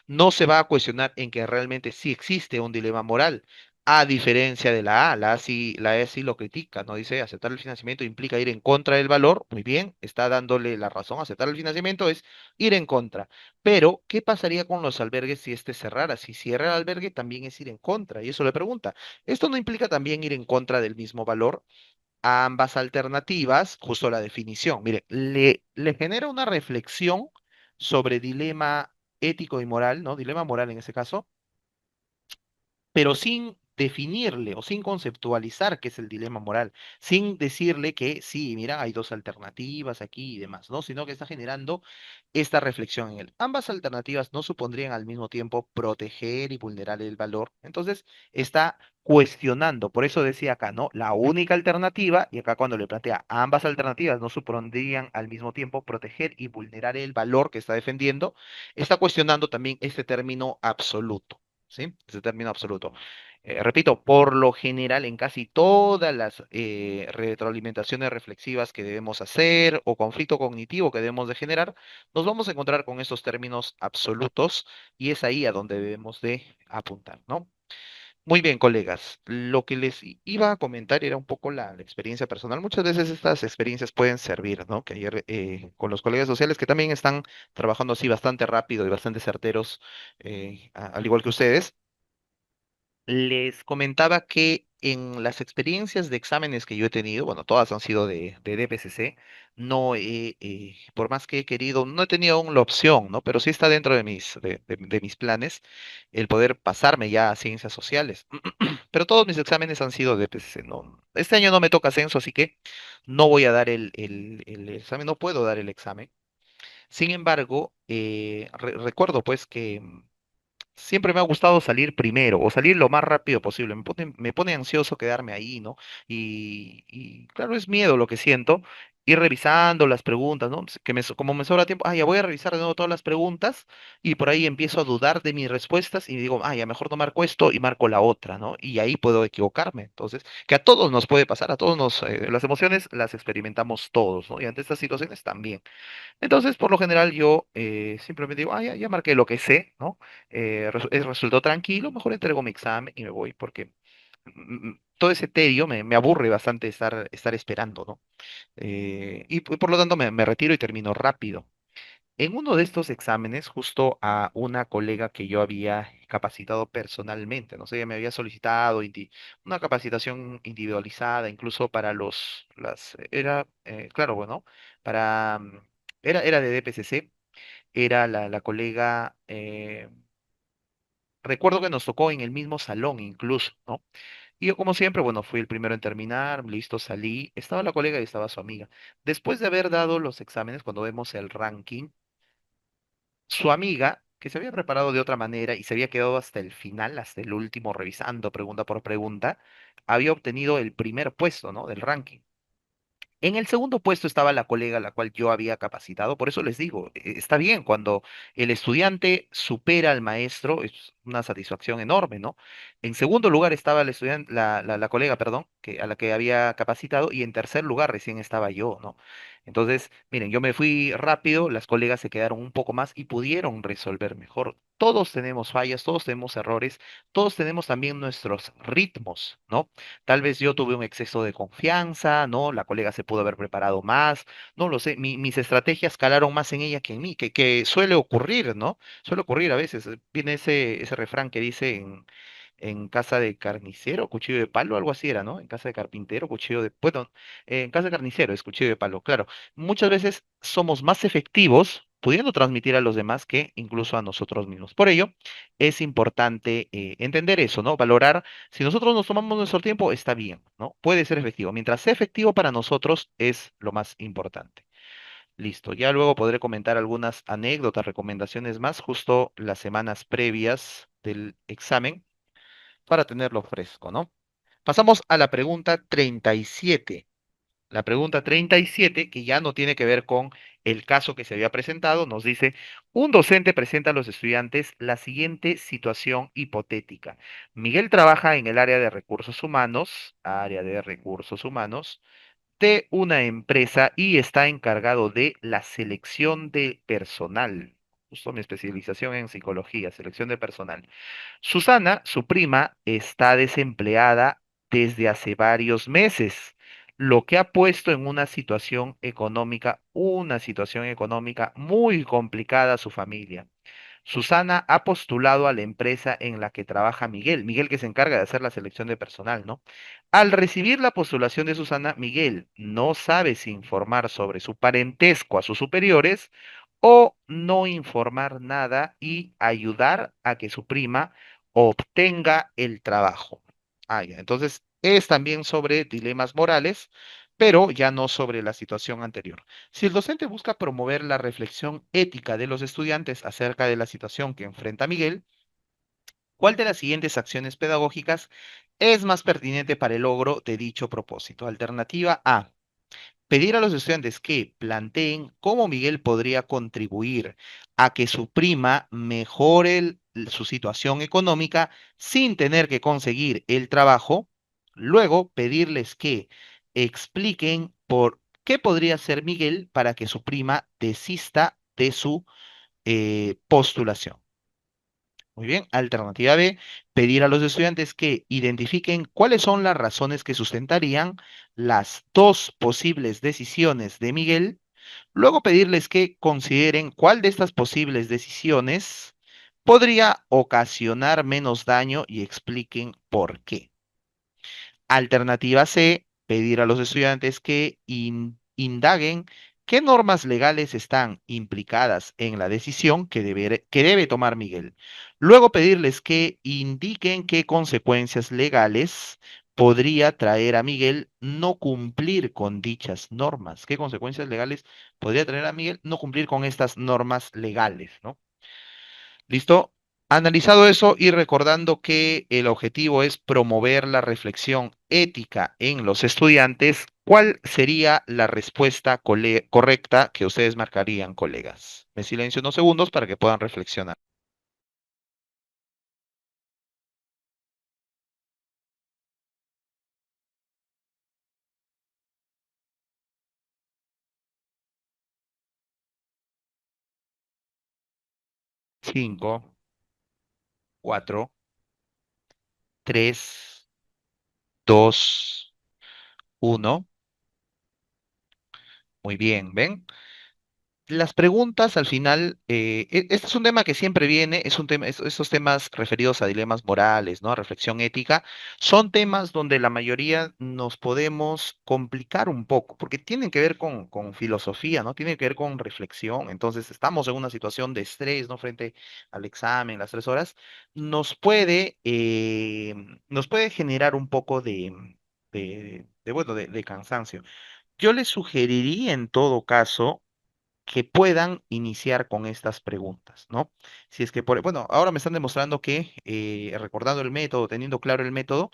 No se va a cuestionar en que realmente sí existe un dilema moral. A diferencia de la A sí lo critica, ¿no? Dice, aceptar el financiamiento implica ir en contra del valor. Muy bien, está dándole la razón. Aceptar el financiamiento es ir en contra. Pero, ¿qué pasaría con los albergues si este cerrara? Si cierra el albergue, también es ir en contra. Y eso le pregunta. ¿Esto no implica también ir en contra del mismo valor? A ambas alternativas, justo la definición, mire, le genera una reflexión sobre dilema ético y moral, ¿no? Dilema moral en ese caso, pero sin definirle o sin conceptualizar qué es el dilema moral, sin decirle que sí, mira, hay dos alternativas aquí y demás, ¿no? Sino que está generando esta reflexión en él. Ambas alternativas no supondrían al mismo tiempo proteger y vulnerar el valor, entonces está cuestionando, por eso decía acá, ¿no? La única alternativa, y acá cuando le plantea ambas alternativas no supondrían al mismo tiempo proteger y vulnerar el valor que está defendiendo, está cuestionando también este término absoluto. ¿Sí? Ese término absoluto. Repito, por lo general, en casi todas las retroalimentaciones reflexivas que debemos hacer o conflicto cognitivo que debemos de generar, nos vamos a encontrar con estos términos absolutos y es ahí a donde debemos de apuntar, ¿no? Muy bien, colegas. Lo que les iba a comentar era un poco la experiencia personal. Muchas veces estas experiencias pueden servir, ¿no? Que ayer con los colegas sociales que también están trabajando así bastante rápido y bastante certeros, al igual que ustedes. Les comentaba que en las experiencias de exámenes que yo he tenido, bueno, todas han sido de DPCC, no he, por más que he querido, no he tenido aún la opción, ¿no? Pero sí está dentro de mis planes el poder pasarme ya a ciencias sociales. Pero todos mis exámenes han sido de DPCC, ¿no? Este año no me toca censo, así que no voy a dar el examen, no puedo dar el examen. Sin embargo, recuerdo pues que siempre me ha gustado salir primero o salir lo más rápido posible. Me pone ansioso quedarme ahí, ¿no? Y claro, es miedo lo que siento. Ir revisando las preguntas, ¿no? Como me sobra tiempo, ya voy a revisar de nuevo todas las preguntas y por ahí empiezo a dudar de mis respuestas y digo, ya mejor no marco esto y marco la otra, ¿no? Y ahí puedo equivocarme. Entonces, que a todos nos puede pasar, a todos las emociones las experimentamos todos, ¿no? Y ante estas situaciones también. Entonces, por lo general, yo simplemente digo, ya marqué lo que sé, ¿no? Resultó tranquilo, mejor entrego mi examen y me voy, porque todo ese tedio me aburre bastante estar esperando, ¿no? Y por lo tanto me retiro y termino rápido. En uno de estos exámenes, justo a una colega que yo había capacitado personalmente, no sé, ella me había solicitado una capacitación individualizada, incluso para claro, bueno, para, era de DPCC, era la colega, recuerdo que nos tocó en el mismo salón incluso, ¿no? Y yo, como siempre, bueno, fui el primero en terminar, listo, salí, estaba la colega y estaba su amiga. Después de haber dado los exámenes, cuando vemos el ranking, su amiga, que se había preparado de otra manera y se había quedado hasta el final, hasta el último, revisando pregunta por pregunta, había obtenido el primer puesto, ¿no? Del ranking. En el segundo puesto estaba la colega a la cual yo había capacitado, por eso les digo, está bien, cuando el estudiante supera al maestro, una satisfacción enorme, ¿no? En segundo lugar estaba el estudiante, la colega, perdón, a la que había capacitado, y en tercer lugar recién estaba yo, ¿no? Entonces, miren, yo me fui rápido, las colegas se quedaron un poco más y pudieron resolver mejor. Todos tenemos fallas, todos tenemos errores, todos tenemos también nuestros ritmos, ¿no? Tal vez yo tuve un exceso de confianza, ¿no? La colega se pudo haber preparado más, no lo sé, mis estrategias calaron más en ella que en mí, que suele ocurrir, ¿no? Suele ocurrir a veces. Viene ese refrán que dice en casa de carnicero, cuchillo de palo, algo así era, ¿no? En casa de carpintero, cuchillo de... Bueno, en casa de carnicero es cuchillo de palo, claro. Muchas veces somos más efectivos pudiendo transmitir a los demás que incluso a nosotros mismos. Por ello, es importante entender eso, ¿no? Valorar, si nosotros nos tomamos nuestro tiempo, está bien, ¿no? Puede ser efectivo. Mientras sea efectivo para nosotros, es lo más importante. Listo, ya luego podré comentar algunas anécdotas, recomendaciones más, justo las semanas previas del examen para tenerlo fresco, ¿no? Pasamos a la pregunta 37. La pregunta 37, que ya no tiene que ver con el caso que se había presentado, nos dice, un docente presenta a los estudiantes la siguiente situación hipotética. Miguel trabaja en el área de recursos humanos de una empresa y está encargado de la selección de personal. Justo mi especialización en psicología, selección de personal. Susana, su prima, está desempleada desde hace varios meses, lo que ha puesto en una situación económica muy complicada a su familia. Susana ha postulado a la empresa en la que trabaja Miguel, Miguel que se encarga de hacer la selección de personal, ¿no? Al recibir la postulación de Susana, Miguel no sabe si informar sobre su parentesco a sus superiores o no informar nada y ayudar a que su prima obtenga el trabajo. Ah, ya. Entonces, es también sobre dilemas morales, pero ya no sobre la situación anterior. Si el docente busca promover la reflexión ética de los estudiantes acerca de la situación que enfrenta Miguel, ¿cuál de las siguientes acciones pedagógicas es más pertinente para el logro de dicho propósito? Alternativa A: pedir a los estudiantes que planteen cómo Miguel podría contribuir a que su prima mejore su situación económica sin tener que conseguir el trabajo. Luego, pedirles que expliquen por qué podría ser Miguel para que su prima desista de su postulación. Muy bien. Alternativa B: pedir a los estudiantes que identifiquen cuáles son las razones que sustentarían las dos posibles decisiones de Miguel. Luego pedirles que consideren cuál de estas posibles decisiones podría ocasionar menos daño y expliquen por qué. Alternativa C: pedir a los estudiantes que indaguen qué normas legales están implicadas en la decisión que debe tomar Miguel. Luego pedirles que indiquen qué consecuencias legales podría traer a Miguel no cumplir con dichas normas. ¿Qué consecuencias legales podría traer a Miguel no cumplir con estas normas legales, ¿no? ¿Listo? Analizado eso y recordando que el objetivo es promover la reflexión ética en los estudiantes, ¿cuál sería la respuesta correcta que ustedes marcarían, colegas? Me silencio unos segundos para que puedan reflexionar. 5, 4, 3, 2, 1. Muy bien, ¿ven? Las preguntas al final, este es un tema que siempre viene, es un tema, esos temas referidos a dilemas morales, ¿no? A reflexión ética, son temas donde la mayoría nos podemos complicar un poco, porque tienen que ver con filosofía, ¿no? Tienen que ver con reflexión. Entonces, estamos en una situación de estrés, ¿no? Frente al examen, las 3 horas, nos puede generar un poco bueno, de cansancio. Yo les sugeriría en todo caso que puedan iniciar con estas preguntas, ¿no? Si es que, bueno, ahora me están demostrando que recordando el método, teniendo claro el método,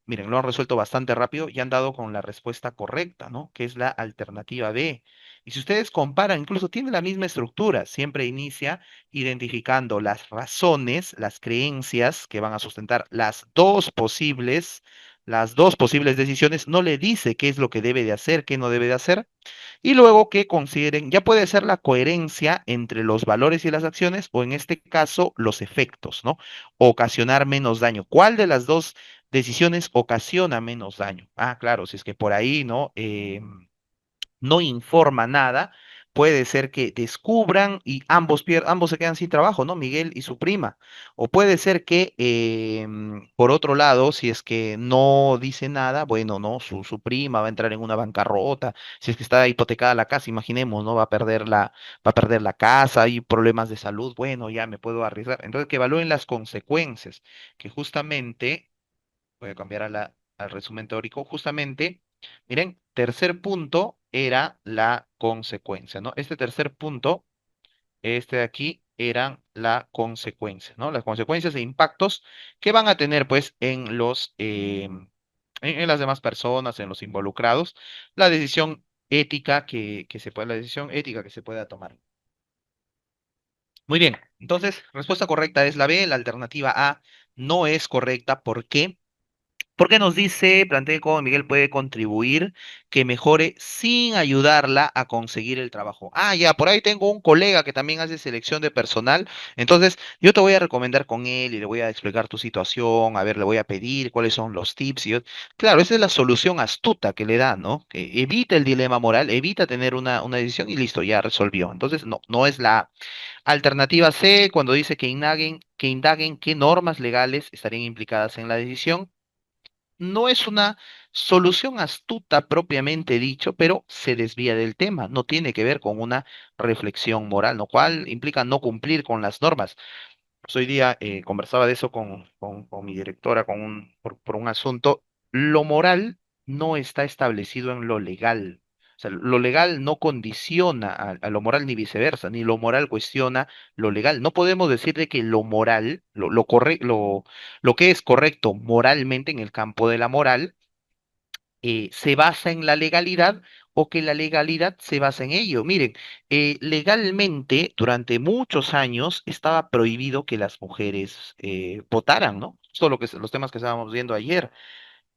Miren, lo han resuelto bastante rápido y han dado con la respuesta correcta, ¿no? Que es la alternativa B. Y si ustedes comparan, incluso tiene la misma estructura, siempre inicia identificando las razones, las creencias que van a sustentar las dos posibles decisiones, no le dice qué es lo que debe de hacer, qué no debe de hacer, y luego que consideren, ya puede ser la coherencia entre los valores y las acciones, o en este caso, los efectos, ¿no? Ocasionar menos daño. ¿Cuál de las dos decisiones ocasiona menos daño? Ah, claro, si es que por ahí, ¿no? No informa nada, puede ser que descubran y ambos se quedan sin trabajo, ¿no? Miguel y su prima. O puede ser que, por otro lado, si es que no dice nada, bueno, ¿no? Su prima va a entrar en una bancarrota, si es que está hipotecada la casa, imaginemos, ¿no? Va a perder la casa, hay problemas de salud, bueno, ya me puedo arriesgar. Entonces, que evalúen las consecuencias, que justamente voy a cambiar al resumen teórico. Justamente, miren, tercer punto era la consecuencia, ¿no? Este tercer punto, este de aquí, eran la consecuencia, ¿no? Las consecuencias e impactos que van a tener, pues, en las demás personas, en los involucrados, la decisión ética que se pueda tomar. Muy bien, entonces, respuesta correcta es la B, la alternativa A no es correcta. ¿Por qué? Porque nos dice, plantea cómo Miguel puede contribuir que mejore sin ayudarla a conseguir el trabajo. Ah, ya, por ahí tengo un colega que también hace selección de personal. Entonces, yo te voy a recomendar con él y le voy a explicar tu situación. A ver, le voy a pedir cuáles son los tips. Claro, esa es la solución astuta que le da, ¿no? Que evita el dilema moral, evita tener una decisión y listo, ya resolvió. Entonces, no, no es la alternativa C cuando dice que indaguen qué normas legales estarían implicadas en la decisión. No es una solución astuta propiamente dicho, pero se desvía del tema. No tiene que ver con una reflexión moral, lo cual implica no cumplir con las normas. Pues hoy día conversaba de eso con mi directora por un asunto. Lo moral no está establecido en lo legal. O sea, lo legal no condiciona a lo moral ni viceversa, ni lo moral cuestiona lo legal. No podemos decir de que lo moral, lo que es correcto moralmente en el campo de la moral, se basa en la legalidad o que la legalidad se basa en ello. Miren, legalmente durante muchos años estaba prohibido que las mujeres votaran, ¿no? Solo que los temas que estábamos viendo ayer.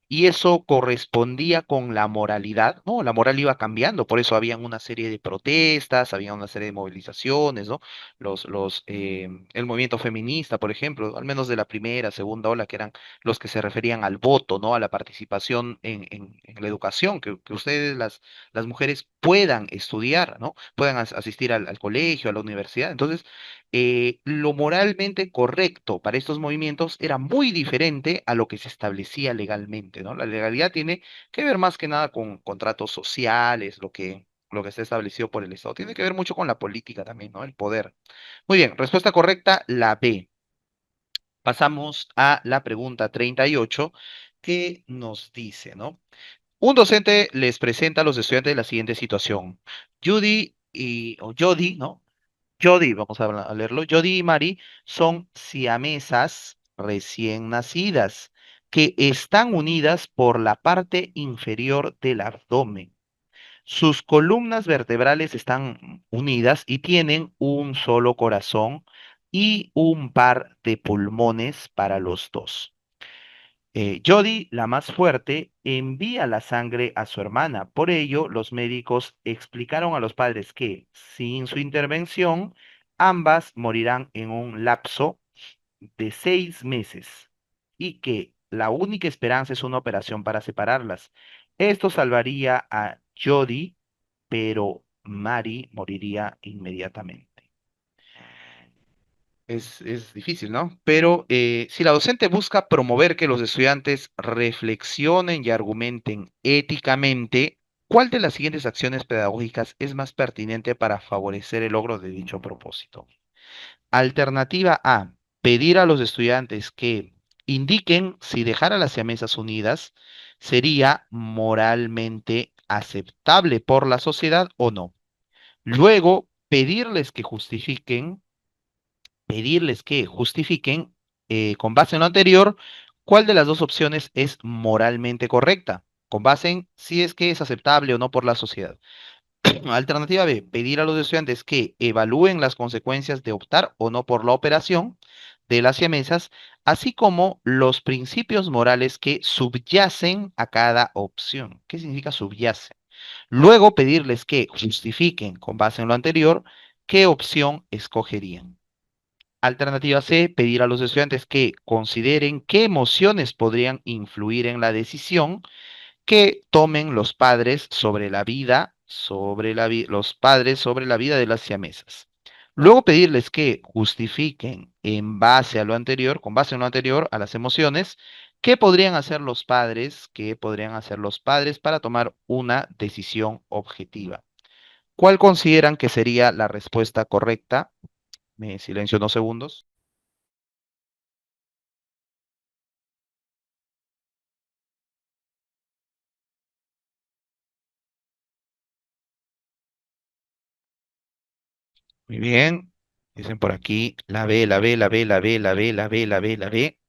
Y eso correspondía con la moralidad, ¿no? La moral iba cambiando, por eso habían una serie de protestas, había una serie de movilizaciones, ¿no? El movimiento feminista, por ejemplo, al menos de la primera, segunda ola, que eran los que se referían al voto, ¿no? A la participación en la educación, que ustedes, las mujeres, puedan estudiar, ¿no? Puedan asistir al colegio, a la universidad. Entonces, lo moralmente correcto para estos movimientos era muy diferente a lo que se establecía legalmente, ¿no? La legalidad tiene que ver más que nada con contratos sociales, lo que está establecido por el Estado. Tiene que ver mucho con la política también, ¿no? El poder. Muy bien, respuesta correcta, la B. Pasamos a la pregunta 38 que nos dice, ¿no? Un docente les presenta a los estudiantes la siguiente situación. Jody, ¿no? Jody, vamos a leerlo. Jody y Mari son siamesas recién nacidas que están unidas por la parte inferior del abdomen. Sus columnas vertebrales están unidas y tienen un solo corazón y un par de pulmones para los dos. Jody, la más fuerte, envía la sangre a su hermana. Por ello, los médicos explicaron a los padres que, sin su intervención, ambas morirán en un lapso de 6 meses y que la única esperanza es una operación para separarlas. Esto salvaría a Jody, pero Mary moriría inmediatamente. Es difícil, ¿no? Pero si la docente busca promover que los estudiantes reflexionen y argumenten éticamente, ¿cuál de las siguientes acciones pedagógicas es más pertinente para favorecer el logro de dicho propósito? Alternativa A, pedir a los estudiantes que indiquen si dejar a las siamesas unidas sería moralmente aceptable por la sociedad o no. Luego, pedirles que justifiquen, con base en lo anterior, ¿Cuál de las dos opciones es moralmente correcta? Con base en si es que es aceptable o no por la sociedad. Alternativa B, pedir a los estudiantes que evalúen las consecuencias de optar o no por la operación de las siamesas, así como los principios morales que subyacen a cada opción. ¿Qué significa subyace? Luego pedirles que justifiquen, con base en lo anterior, qué opción escogerían. Alternativa C, pedir a los estudiantes que consideren qué emociones podrían influir en la decisión que tomen los padres sobre la vida, los padres sobre la vida de las siamesas. Luego pedirles que justifiquen en base a lo anterior, con base en lo anterior, a las emociones, qué podrían hacer los padres para tomar una decisión objetiva. ¿Cuál consideran que sería la respuesta correcta? Me silencio unos segundos. Muy bien. Dicen por aquí la B, la B, la B, la B, la B, la B, la B, la B.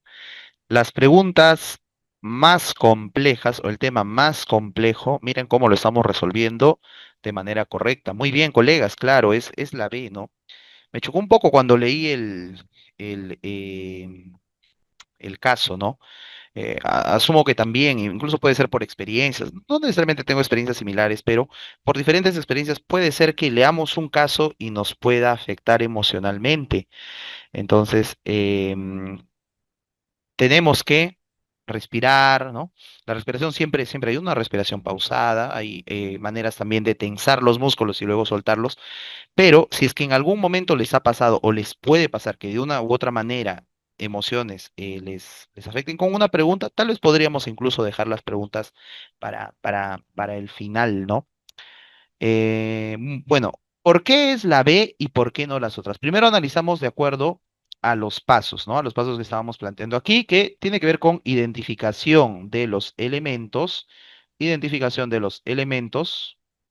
Las preguntas más complejas o el tema más complejo, miren cómo lo estamos resolviendo de manera correcta. Muy bien, colegas, claro, es la B, ¿no? Me chocó un poco cuando leí el, eh, el caso, ¿no? Asumo que también, incluso puede ser por experiencias, no necesariamente tengo experiencias similares, pero por diferentes experiencias puede ser que leamos un caso y nos pueda afectar emocionalmente. Entonces, tenemos que respirar, ¿no? La respiración siempre hay una respiración pausada, hay maneras también de tensar los músculos y luego soltarlos, pero si es que en algún momento les ha pasado o les puede pasar que de una u otra manera emociones les afecten con una pregunta, tal vez podríamos incluso dejar las preguntas para el final, ¿no? Bueno, ¿por qué es la B y por qué no las otras? Primero analizamos de acuerdo a los pasos, ¿no? A los pasos que estábamos planteando aquí, que tiene que ver con identificación de los elementos,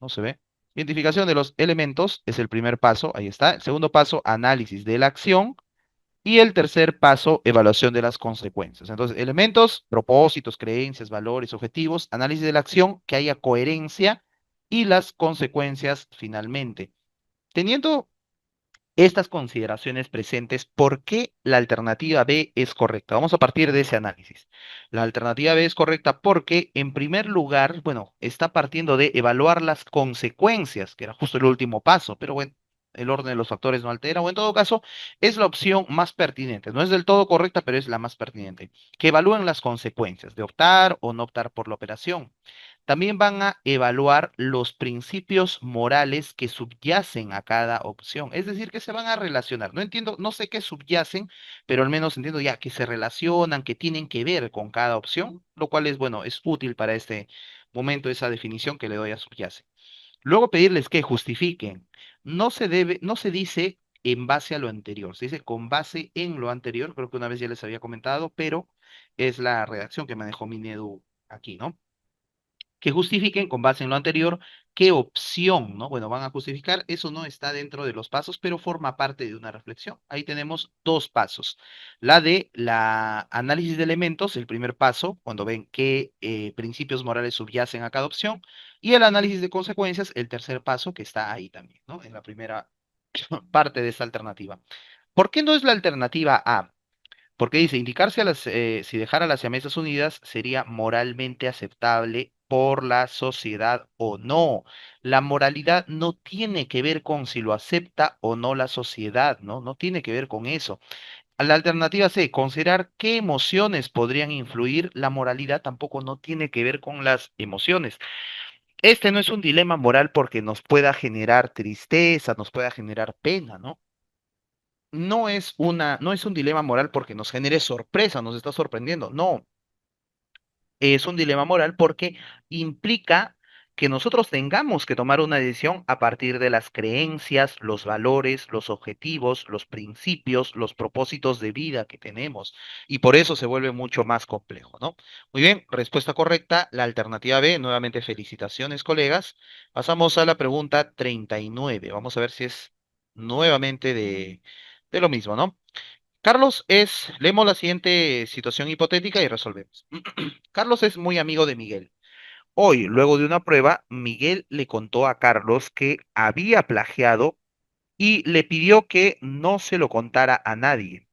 no se ve. Identificación de los elementos es el primer paso, ahí está. El segundo paso, análisis de la acción. Y el tercer paso, evaluación de las consecuencias. Entonces, elementos, propósitos, creencias, valores, objetivos, análisis de la acción, que haya coherencia y las consecuencias finalmente. Teniendo estas consideraciones presentes, ¿por qué la alternativa B es correcta? Vamos a partir de ese análisis. La alternativa B es correcta porque, en primer lugar, bueno, está partiendo de evaluar las consecuencias, que era justo el último paso, pero bueno, el orden de los factores no altera, o en todo caso, es la opción más pertinente. No es del todo correcta, pero es la más pertinente. Que evalúen las consecuencias de optar o no optar por la operación. También van a evaluar los principios morales que subyacen a cada opción, es decir, que se van a relacionar. No entiendo, no sé qué subyacen, pero al menos entiendo ya que se relacionan, que tienen que ver con cada opción, lo cual es, bueno, es útil para este momento esa definición que le doy a subyace. Luego pedirles que justifiquen. No se dice en base a lo anterior, se dice con base en lo anterior, creo que una vez ya les había comentado, pero es la redacción que manejó Minedu aquí, ¿no? Que justifiquen con base en lo anterior qué opción, ¿no? Bueno, van a justificar, eso no está dentro de los pasos, pero forma parte de una reflexión. Ahí tenemos dos pasos. La de la análisis de elementos, el primer paso, cuando ven qué principios morales subyacen a cada opción, y el análisis de consecuencias, el tercer paso, que está ahí también, ¿no? En la primera parte de esta alternativa. ¿Por qué no es la alternativa A? Porque dice, si dejar a las siamesas unidas sería moralmente aceptable por la sociedad o no. La moralidad no tiene que ver con si lo acepta o no la sociedad, ¿no? No tiene que ver con eso. La alternativa C, considerar qué emociones podrían influir. La moralidad tampoco no tiene que ver con las emociones. Este no es un dilema moral porque nos pueda generar tristeza, nos pueda generar pena, ¿no? No es un dilema moral porque nos genere sorpresa, nos está sorprendiendo. No, es un dilema moral porque implica que nosotros tengamos que tomar una decisión a partir de las creencias, los valores, los objetivos, los principios, los propósitos de vida que tenemos. Y por eso se vuelve mucho más complejo, ¿no? Muy bien, respuesta correcta, la alternativa B. Nuevamente, felicitaciones, colegas. Pasamos a la pregunta 39. Vamos a ver si es nuevamente de lo mismo, ¿no? Leemos la siguiente situación hipotética y resolvemos. Carlos es muy amigo de Miguel. Hoy, luego de una prueba, Miguel le contó a Carlos que había plagiado y le pidió que no se lo contara a nadie.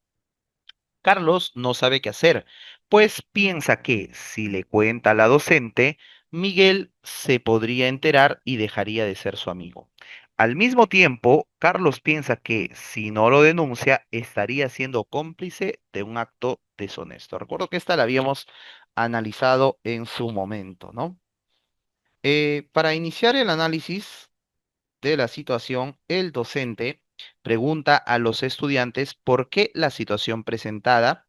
Carlos no sabe qué hacer, pues piensa que si le cuenta a la docente, Miguel se podría enterar y dejaría de ser su amigo. Al mismo tiempo, Carlos piensa que si no lo denuncia, estaría siendo cómplice de un acto deshonesto. Recuerdo que esta la habíamos analizado en su momento, ¿no? Para iniciar el análisis de la situación, el docente pregunta a los estudiantes por qué la situación presentada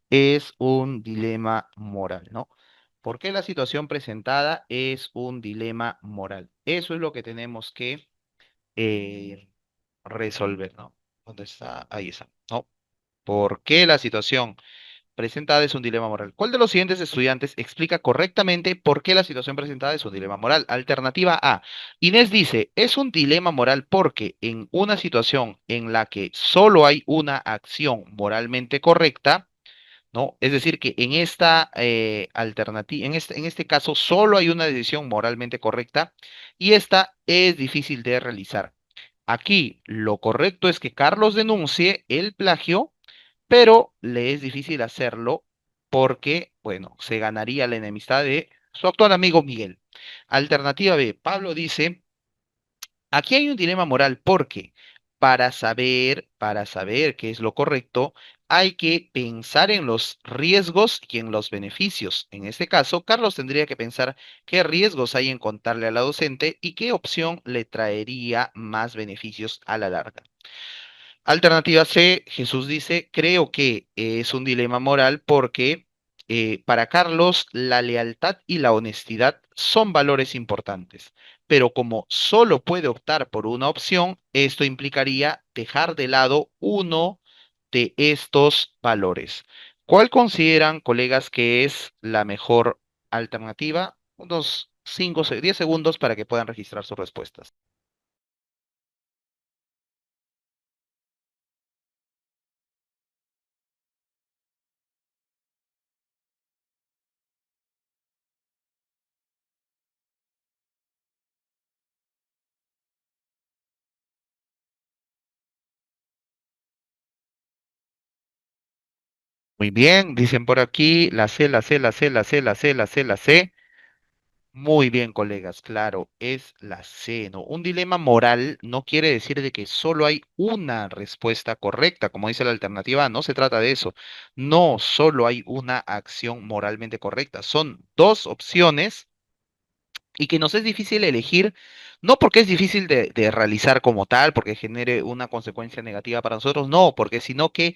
es un dilema moral, ¿no? ¿Por qué la situación presentada es un dilema moral? Eso es lo que tenemos que eh, resolver, ¿no? ¿Dónde está? Ahí está, ¿no? ¿Por qué la situación presentada es un dilema moral? ¿Cuál de los siguientes estudiantes explica correctamente por qué la situación presentada es un dilema moral? Alternativa A. Inés dice, es un dilema moral porque en una situación en la que solo hay una acción moralmente correcta, ¿no? Es decir, que en esta alternativa, en este caso, solo hay una decisión moralmente correcta y esta es difícil de realizar. Aquí lo correcto es que Carlos denuncie el plagio, pero le es difícil hacerlo porque, bueno, se ganaría la enemistad de su actual amigo Miguel. Alternativa B, Pablo dice, aquí hay un dilema moral porque para saber qué es lo correcto, hay que pensar en los riesgos y en los beneficios. En este caso, Carlos tendría que pensar qué riesgos hay en contarle a la docente y qué opción le traería más beneficios a la larga. Alternativa C, Jesús dice, creo que es un dilema moral porque para Carlos la lealtad y la honestidad son valores importantes, pero como solo puede optar por una opción, esto implicaría dejar de lado uno de estos valores. ¿Cuál consideran, colegas, que es la mejor alternativa? Unos 5, 10 segundos para que puedan registrar sus respuestas. Muy bien, dicen por aquí, la C, la C, la C, la C, la C, la C, la C. Muy bien, colegas, claro, es la C, ¿no? Un dilema moral no quiere decir de que solo hay una respuesta correcta, como dice la alternativa A, no se trata de eso. No solo hay una acción moralmente correcta, son dos opciones y que nos es difícil elegir, no porque es difícil de realizar como tal, porque genere una consecuencia negativa para nosotros, no, porque sino que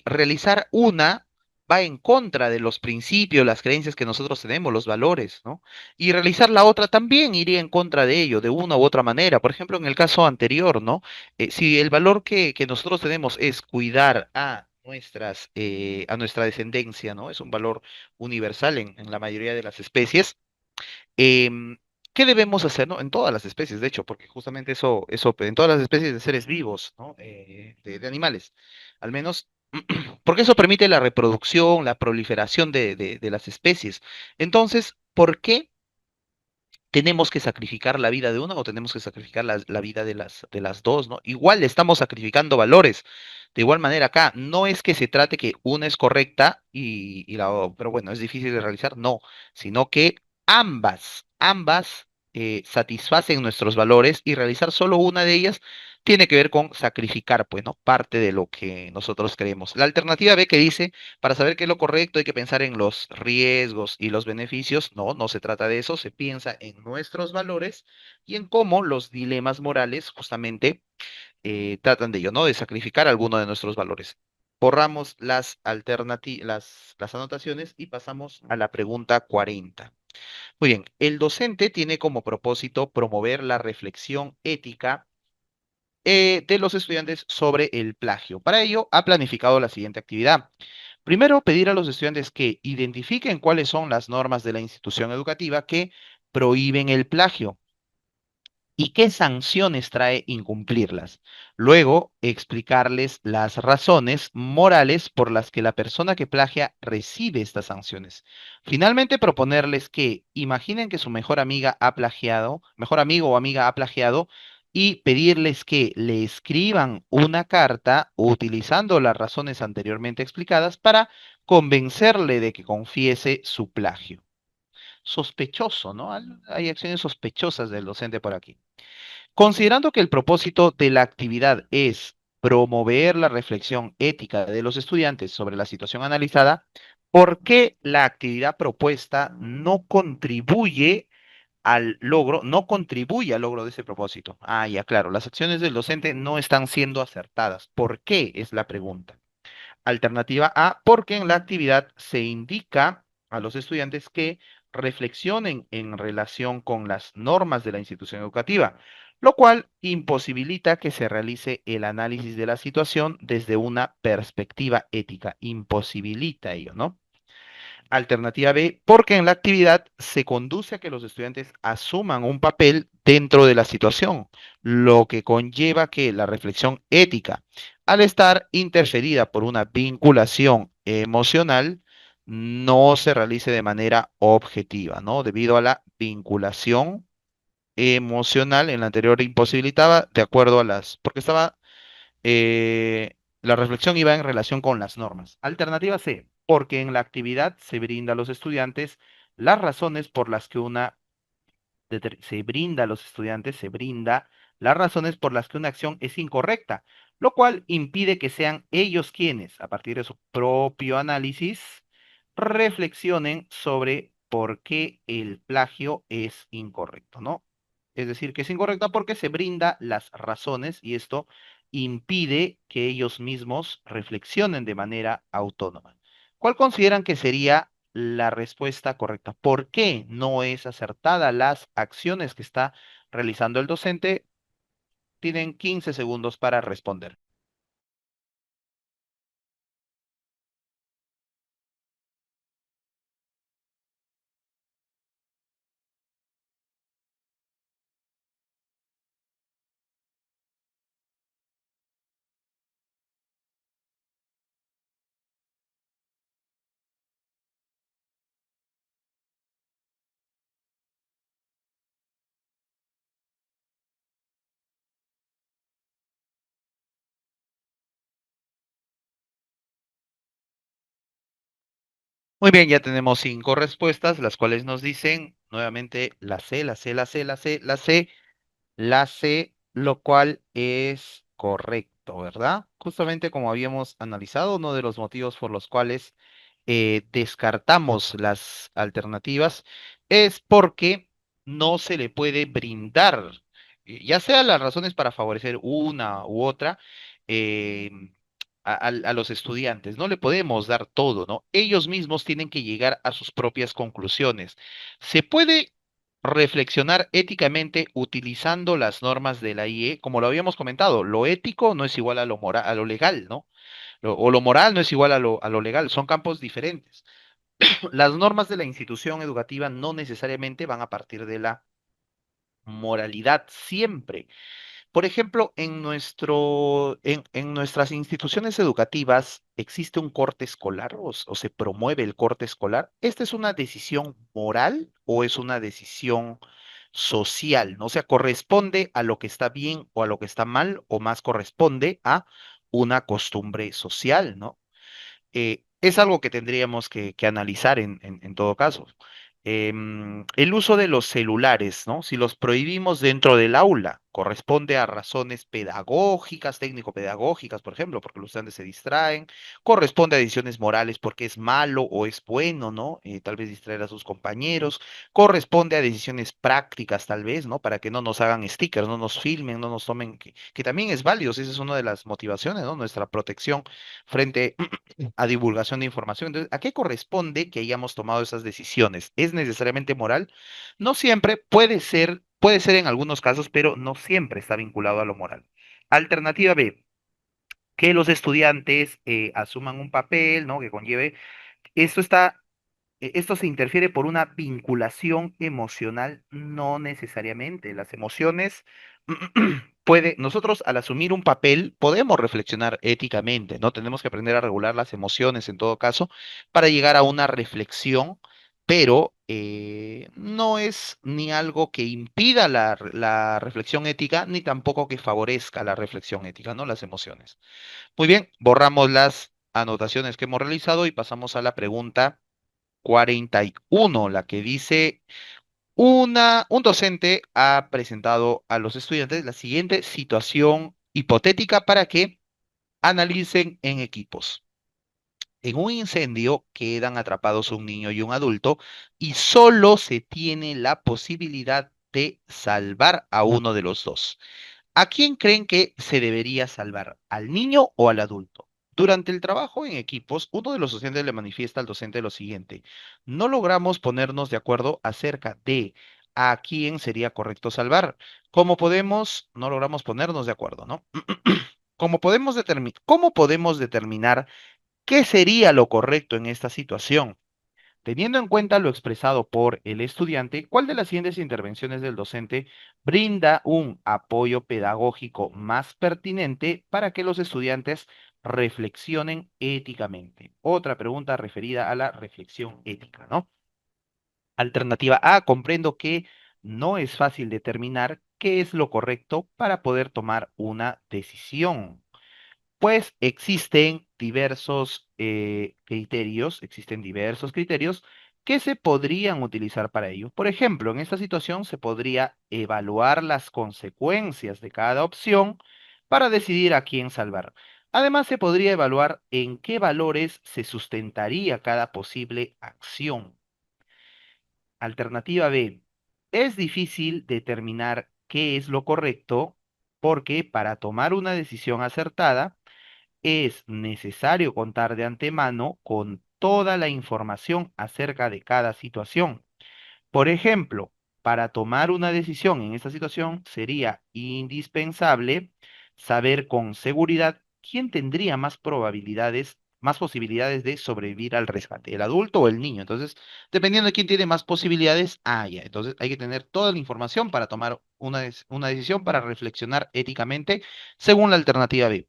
realizar una va en contra de los principios, las creencias que nosotros tenemos, los valores, ¿no? Y realizar la otra también iría en contra de ello, de una u otra manera. Por ejemplo, en el caso anterior, ¿no? Si el valor que nosotros tenemos es cuidar a nuestra descendencia, ¿no? Es un valor universal en la mayoría de las especies. Em, ¿Qué debemos hacer, no? En todas las especies, de hecho, porque justamente eso, en todas las especies de seres vivos, ¿no? De animales, al menos, porque eso permite la reproducción, la proliferación de las especies. Entonces, ¿por qué tenemos que sacrificar la vida de una o tenemos que sacrificar la vida de las dos, ¿no? Igual le estamos sacrificando valores. De igual manera acá, no es que se trate que una es correcta pero bueno, es difícil de realizar, no, sino que ambas satisfacen nuestros valores y realizar solo una de ellas tiene que ver con sacrificar, pues, ¿no? Parte de lo que nosotros creemos. La alternativa B que dice para saber qué es lo correcto hay que pensar en los riesgos y los beneficios. No, no se trata de eso, se piensa en nuestros valores y en cómo los dilemas morales justamente tratan de ello, ¿no? De sacrificar alguno de nuestros valores. Borramos las anotaciones y pasamos a la pregunta 40. Muy bien, el docente tiene como propósito promover la reflexión ética de los estudiantes sobre el plagio. Para ello, ha planificado la siguiente actividad. Primero, pedir a los estudiantes que identifiquen cuáles son las normas de la institución educativa que prohíben el plagio. y qué sanciones trae incumplirlas. Luego, explicarles las razones morales por las que la persona que plagia recibe estas sanciones. Finalmente, proponerles que imaginen que su mejor amiga ha plagiado, mejor amigo o amiga ha plagiado, y pedirles que le escriban una carta utilizando las razones anteriormente explicadas para convencerle de que confiese su plagio. Sospechoso, ¿no? Hay acciones sospechosas del docente por aquí. Considerando que el propósito de la actividad es promover la reflexión ética de los estudiantes sobre la situación analizada, ¿por qué la actividad propuesta no contribuye al logro de ese propósito? Ah, ya, claro, las acciones del docente no están siendo acertadas. ¿Por qué? Es la pregunta. Alternativa A, porque en la actividad se indica a los estudiantes que reflexionen en relación con las normas de la institución educativa, lo cual imposibilita que se realice el análisis de la situación desde una perspectiva ética. Imposibilita ello, ¿no? Alternativa B, porque en la actividad se conduce a que los estudiantes asuman un papel dentro de la situación, lo que conlleva que la reflexión ética, al estar interferida por una vinculación emocional, no se realice de manera objetiva, ¿no? Debido a la vinculación emocional en la anterior imposibilitaba, de acuerdo a porque estaba la reflexión iba en relación con las normas. Alternativa C, porque en la actividad se brinda a los estudiantes las razones por las que se brinda a los estudiantes, se brinda las razones por las que una acción es incorrecta, lo cual impide que sean ellos quienes, a partir de su propio análisis, reflexionen sobre por qué el plagio es incorrecto, ¿no? Es decir, que es incorrecta porque se brinda las razones y esto impide que ellos mismos reflexionen de manera autónoma. ¿Cuál consideran que sería la respuesta correcta? ¿Por qué no es acertada las acciones que está realizando el docente? Tienen 15 segundos para responder. Muy bien, ya tenemos 5 respuestas, las cuales nos dicen nuevamente la C, la C, la C, la C, la C. La C, lo cual es correcto, ¿verdad? Justamente como habíamos analizado, uno de los motivos por los cuales descartamos las alternativas es porque no se le puede brindar, ya sea las razones para favorecer una u otra, eh, a los estudiantes. No le podemos dar todo, ¿no? Ellos mismos tienen que llegar a sus propias conclusiones. Se puede reflexionar éticamente utilizando las normas de la IE, como lo habíamos comentado, lo ético no es igual a lo moral, a lo legal, ¿no? O lo moral no es igual a lo legal, son campos diferentes. Las normas de la institución educativa no necesariamente van a partir de la moralidad siempre. Por ejemplo, en nuestras instituciones educativas existe un corte escolar o se promueve el corte escolar. ¿Esta es una decisión moral o es una decisión social? ¿No? O sea, ¿corresponde a lo que está bien o a lo que está mal o más corresponde a una costumbre social, ¿no? Es algo que tendríamos que analizar en todo caso. El uso de los celulares, ¿no? Si los prohibimos dentro del aula, corresponde a razones pedagógicas, técnico-pedagógicas, por ejemplo, porque los estudiantes se distraen, corresponde a decisiones morales porque es malo o es bueno, ¿no? Tal vez distraer a sus compañeros, corresponde a decisiones prácticas, tal vez, ¿no? Para que no nos hagan stickers, no nos filmen, no nos tomen, que también es válido, esa es una de las motivaciones, ¿no? Nuestra protección frente a divulgación de información. Entonces, ¿a qué corresponde que hayamos tomado esas decisiones? ¿Es necesariamente moral? No siempre, puede ser en algunos casos, pero no siempre está vinculado a lo moral. Alternativa B, que los estudiantes asuman un papel, ¿no? Que conlleve. Esto está Esto se interfiere por una vinculación emocional, no necesariamente. Las emociones nosotros al asumir un papel podemos reflexionar éticamente, ¿no? Tenemos que aprender a regular las emociones en todo caso para llegar a una reflexión, pero no es ni algo que impida la reflexión ética, ni tampoco que favorezca la reflexión ética, ¿no? Las emociones. Muy bien, borramos las anotaciones que hemos realizado y pasamos a la pregunta 41, la que dice, un docente ha presentado a los estudiantes la siguiente situación hipotética para que analicen en equipos. En un incendio quedan atrapados un niño y un adulto y solo se tiene la posibilidad de salvar a uno de los dos. ¿A quién creen que se debería salvar? ¿Al niño o al adulto? Durante el trabajo en equipos, uno de los docentes le manifiesta al docente lo siguiente: no logramos ponernos de acuerdo acerca de a quién sería correcto salvar. No logramos ponernos de acuerdo, ¿no? ¿Cómo podemos determinar qué sería lo correcto en esta situación? Teniendo en cuenta lo expresado por el estudiante, ¿cuál de las siguientes intervenciones del docente brinda un apoyo pedagógico más pertinente para que los estudiantes reflexionen éticamente? Otra pregunta referida a la reflexión ética, ¿no? Alternativa A, comprendo que no es fácil determinar qué es lo correcto para poder tomar una decisión. Pues existen diversos criterios que se podrían utilizar para ello. Por ejemplo, en esta situación se podría evaluar las consecuencias de cada opción para decidir a quién salvar. Además, se podría evaluar en qué valores se sustentaría cada posible acción. Alternativa B. Es difícil determinar qué es lo correcto porque para tomar una decisión acertada, es necesario contar de antemano con toda la información acerca de cada situación. Por ejemplo, para tomar una decisión en esta situación sería indispensable saber con seguridad quién tendría más posibilidades de sobrevivir al rescate, el adulto o el niño. Entonces, dependiendo de quién tiene más posibilidades, ya. Entonces, hay que tener toda la información para tomar una decisión, para reflexionar éticamente según la alternativa B.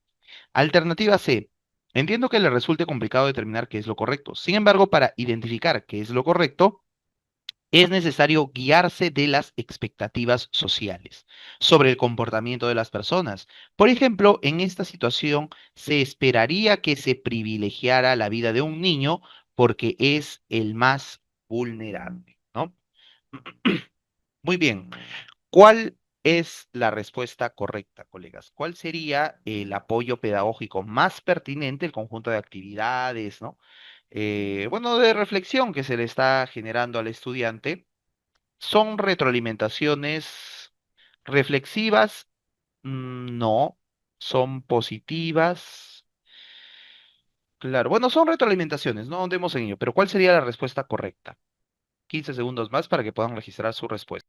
Alternativa C. Entiendo que le resulte complicado determinar qué es lo correcto. Sin embargo, para identificar qué es lo correcto, es necesario guiarse de las expectativas sociales sobre el comportamiento de las personas. Por ejemplo, en esta situación se esperaría que se privilegiara la vida de un niño porque es el más vulnerable, ¿no? Muy bien. ¿Cuál es la respuesta correcta, colegas? ¿Cuál sería el apoyo pedagógico más pertinente, el conjunto de actividades, ¿no? Bueno, de reflexión que se le está generando al estudiante? ¿Son retroalimentaciones reflexivas? No. ¿Son positivas? Claro. Bueno, son retroalimentaciones, no andemos en ello, pero ¿cuál sería la respuesta correcta? 15 segundos más para que puedan registrar su respuesta.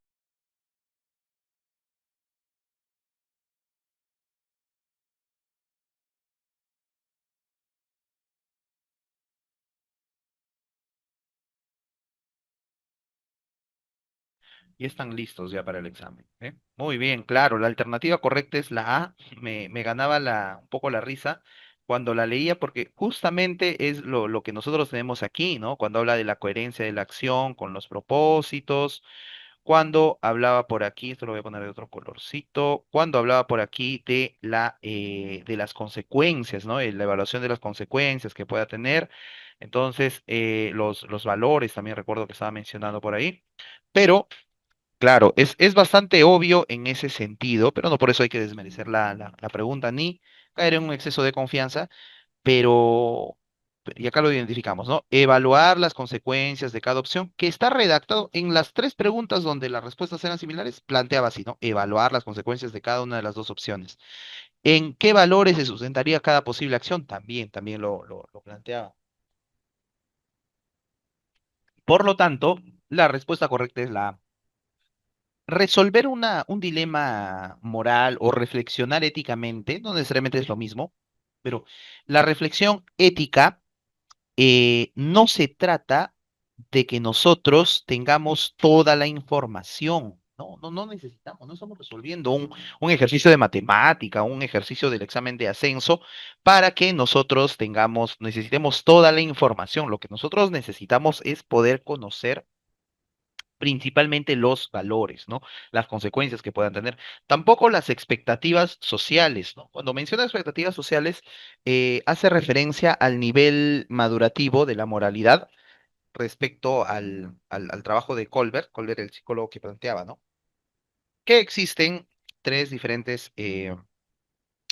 Y están listos ya para el examen, ¿eh? Muy bien, claro, la alternativa correcta es la A. Me ganaba un poco la risa cuando la leía porque justamente es lo que nosotros tenemos aquí, ¿no? Cuando habla de la coherencia de la acción con los propósitos, cuando hablaba por aquí, esto lo voy a poner de otro colorcito, cuando hablaba por aquí de las consecuencias, ¿no? La evaluación de las consecuencias que pueda tener. Entonces, los valores también recuerdo que estaba mencionando por ahí. Pero claro, es bastante obvio en ese sentido, pero no por eso hay que desmerecer la pregunta ni caer en un exceso de confianza, pero, y acá lo identificamos, ¿no? Evaluar las consecuencias de cada opción, que está redactado en las tres preguntas donde las respuestas eran similares, planteaba así, ¿no? Evaluar las consecuencias de cada una de las dos opciones. ¿En qué valores se sustentaría cada posible acción? También lo planteaba. Por lo tanto, la respuesta correcta es la A. Resolver un dilema moral o reflexionar éticamente, no necesariamente es lo mismo, pero la reflexión ética no se trata de que nosotros tengamos toda la información. No necesitamos, no estamos resolviendo un ejercicio de matemática, un ejercicio del examen de ascenso para que nosotros necesitemos toda la información. Lo que nosotros necesitamos es poder conocer principalmente los valores, ¿no? Las consecuencias que puedan tener. Tampoco las expectativas sociales, ¿no? Cuando menciona expectativas sociales, hace referencia al nivel madurativo de la moralidad respecto al trabajo de Colbert, el psicólogo que planteaba, ¿no? Que existen tres diferentes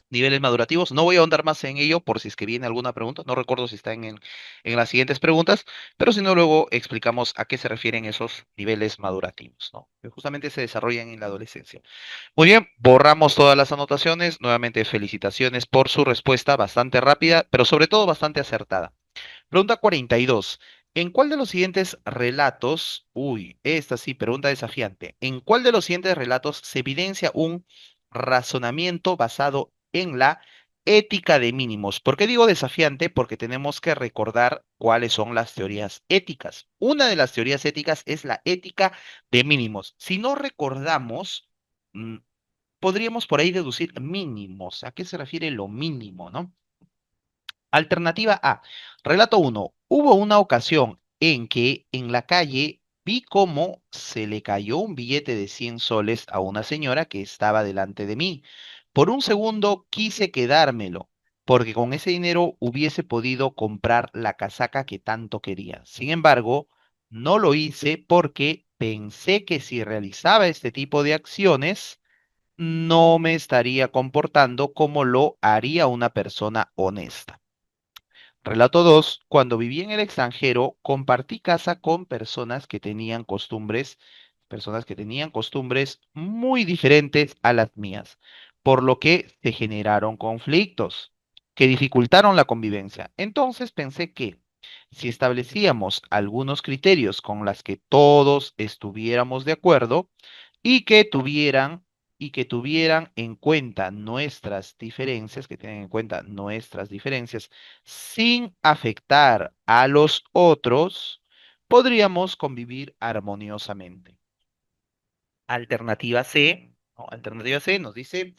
niveles madurativos. No voy a ahondar más en ello por si es que viene alguna pregunta. No recuerdo si está en las siguientes preguntas, pero si no, luego explicamos a qué se refieren esos niveles madurativos, ¿no? Que justamente se desarrollan en la adolescencia. Muy bien, borramos todas las anotaciones. Nuevamente, felicitaciones por su respuesta bastante rápida, pero sobre todo bastante acertada. Pregunta 42. ¿En cuál de los siguientes relatos, esta sí, pregunta desafiante, ¿en cuál de los siguientes relatos se evidencia un razonamiento basado en la ética de mínimos? ¿Por qué digo desafiante? Porque tenemos que recordar cuáles son las teorías éticas. Una de las teorías éticas es la ética de mínimos. Si no recordamos, mm, podríamos por ahí deducir mínimos. ¿A qué se refiere lo mínimo, no? Alternativa A. Relato uno. Hubo una ocasión en que en la calle vi cómo se le cayó un billete de 100 soles a una señora que estaba delante de mí. Por un segundo quise quedármelo, porque con ese dinero hubiese podido comprar la casaca que tanto quería. Sin embargo, no lo hice porque pensé que si realizaba este tipo de acciones, no me estaría comportando como lo haría una persona honesta. Relato 2. Cuando viví en el extranjero, compartí casa con personas que tenían costumbres muy diferentes a las mías, por lo que se generaron conflictos que dificultaron la convivencia. Entonces pensé que si establecíamos algunos criterios con los que todos estuviéramos de acuerdo, y que tuvieran en cuenta nuestras diferencias, que tengan en cuenta nuestras diferencias sin afectar a los otros, podríamos convivir armoniosamente. Alternativa C, ¿no? Alternativa C nos dice,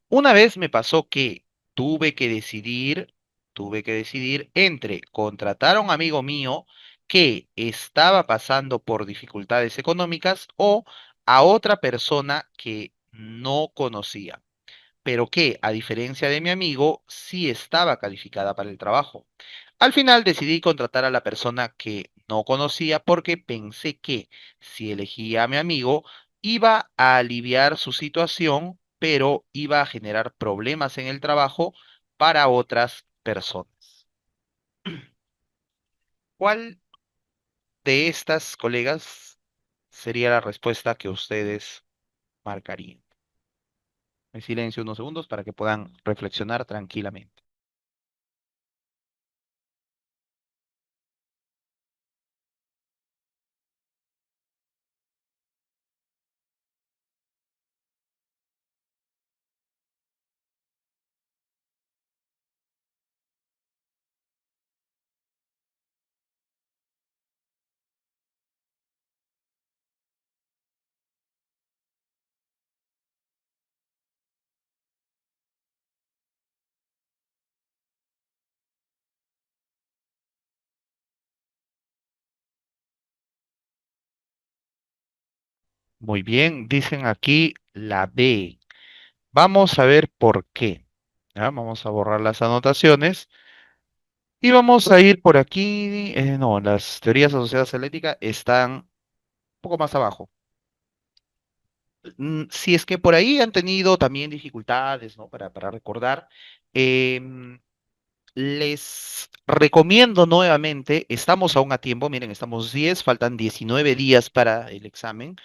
una vez me pasó que tuve que decidir, tuve que decidir entre contratar a un amigo mío que estaba pasando por dificultades económicas o a otra persona que no conocía, pero que, a diferencia de mi amigo, sí estaba calificada para el trabajo. Al final decidí contratar a la persona que no conocía porque pensé que si elegía a mi amigo, iba a aliviar su situación, pero iba a generar problemas en el trabajo para otras personas. ¿Cuál de estas, colegas, sería la respuesta que ustedes marcarían? En silencio unos segundos para que puedan reflexionar tranquilamente. Muy bien, dicen aquí la B. Vamos a ver por qué. ¿Ya? Vamos a borrar las anotaciones y vamos a ir por aquí. No, las teorías asociadas a la ética están un poco más abajo. Si es que por ahí han tenido también dificultades, ¿no? Para recordar, em, les recomiendo nuevamente, estamos aún a tiempo, miren, estamos 10, faltan 19 días para el examen.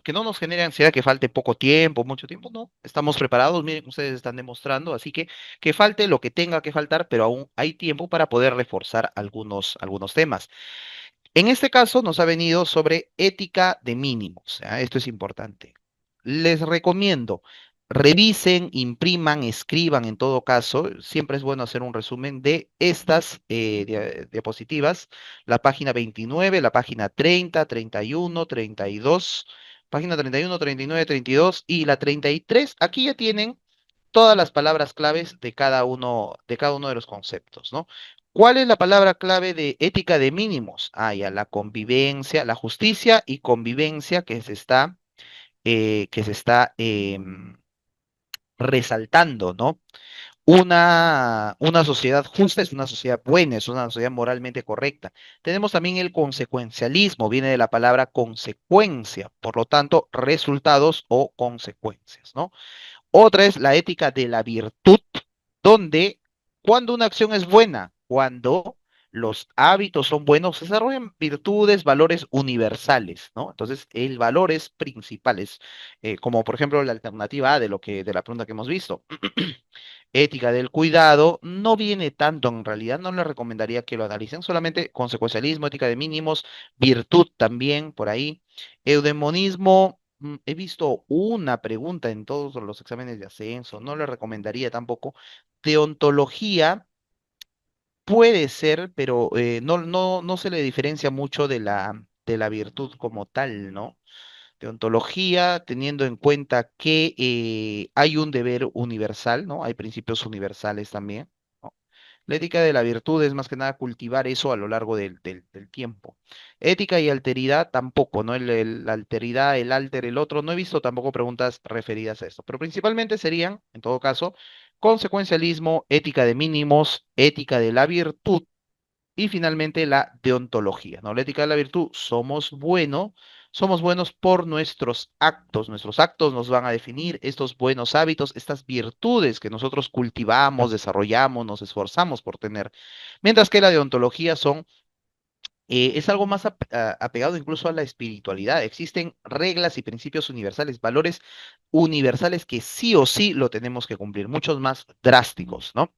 Que no nos genere ansiedad que falte poco tiempo, mucho tiempo, no. Estamos preparados, miren, ustedes están demostrando, así que falte lo que tenga que faltar, pero aún hay tiempo para poder reforzar algunos temas. En este caso nos ha venido sobre ética de mínimos. ¿Ya? Esto es importante. Les recomiendo revisen, impriman, escriban en todo caso. Siempre es bueno hacer un resumen de estas diapositivas. La página 29, la página 30, 31, 32, página 31, 39, 32 y la 33. Aquí ya tienen todas las palabras claves de cada uno de los conceptos, ¿no? ¿Cuál es la palabra clave de ética de mínimos? Ah, ya, la convivencia, la justicia y convivencia que se está resaltando, ¿no? Una sociedad justa es una sociedad buena, es una sociedad moralmente correcta. Tenemos también el consecuencialismo, viene de la palabra consecuencia, por lo tanto, resultados o consecuencias, ¿no? Otra es la ética de la virtud, donde cuando una acción es buena, cuando los hábitos son buenos, se desarrollan virtudes, valores universales, ¿no? Entonces, el valor es principal, es como por ejemplo la alternativa A de la pregunta que hemos visto. Ética del cuidado no viene tanto, en realidad no les recomendaría que lo analicen, solamente consecuencialismo, ética de mínimos, virtud también por ahí. Eudemonismo, he visto una pregunta en todos los exámenes de ascenso, no le recomendaría tampoco. Deontología puede ser, pero no se le diferencia mucho de la virtud como tal, ¿no? Deontología, teniendo en cuenta que hay un deber universal, ¿no? Hay principios universales también, ¿no? La ética de la virtud es más que nada cultivar eso a lo largo del tiempo. Ética y alteridad tampoco, ¿no? La alteridad, el alter, el otro, no he visto tampoco preguntas referidas a esto, pero principalmente serían, en todo caso, consecuencialismo, ética de mínimos, ética de la virtud y finalmente la deontología, ¿no? La ética de la virtud, somos buenos por nuestros actos nos van a definir estos buenos hábitos, estas virtudes que nosotros cultivamos, desarrollamos, nos esforzamos por tener, mientras que la deontología es algo más apegado incluso a la espiritualidad. Existen reglas y principios universales, valores universales que sí o sí lo tenemos que cumplir, muchos más drásticos, ¿no?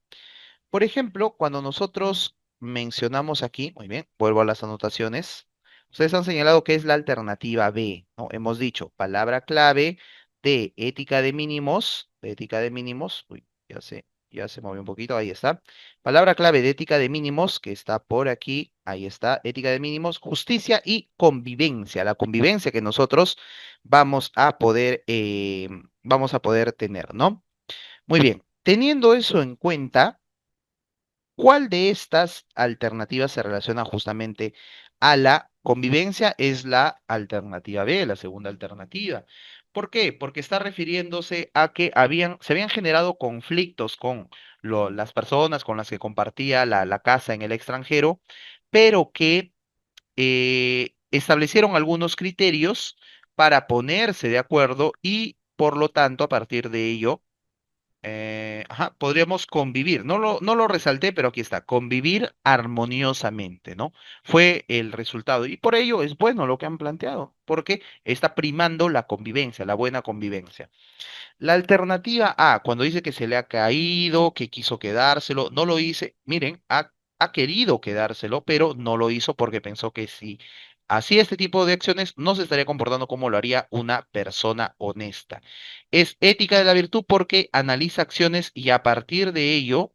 Por ejemplo, cuando nosotros mencionamos aquí, muy bien, vuelvo a las anotaciones, ustedes han señalado que es la alternativa B, ¿no? Hemos dicho palabra clave de ética de mínimos, uy, ya se movió un poquito, ahí está. Palabra clave de ética de mínimos, que está por aquí, ahí está, ética de mínimos, justicia y convivencia, la convivencia que nosotros vamos a poder tener, ¿no? Muy bien, teniendo eso en cuenta. ¿Cuál de estas alternativas se relaciona justamente a la convivencia? Es la alternativa B, la segunda alternativa. ¿Por qué? Porque está refiriéndose a que se habían generado conflictos con las personas con las que compartía la casa en el extranjero, pero que establecieron algunos criterios para ponerse de acuerdo y, por lo tanto, a partir de ello, podríamos convivir. No lo resalté, pero aquí está, convivir armoniosamente, ¿no? Fue el resultado. Y por ello es bueno lo que han planteado, porque está primando la convivencia, la buena convivencia. La alternativa A, cuando dice que se le ha caído, que quiso quedárselo, no lo hice. Miren, ha querido quedárselo, pero no lo hizo porque pensó que si hacía este tipo de acciones, no se estaría comportando como lo haría una persona honesta. Es ética de la virtud porque analiza acciones y a partir de ello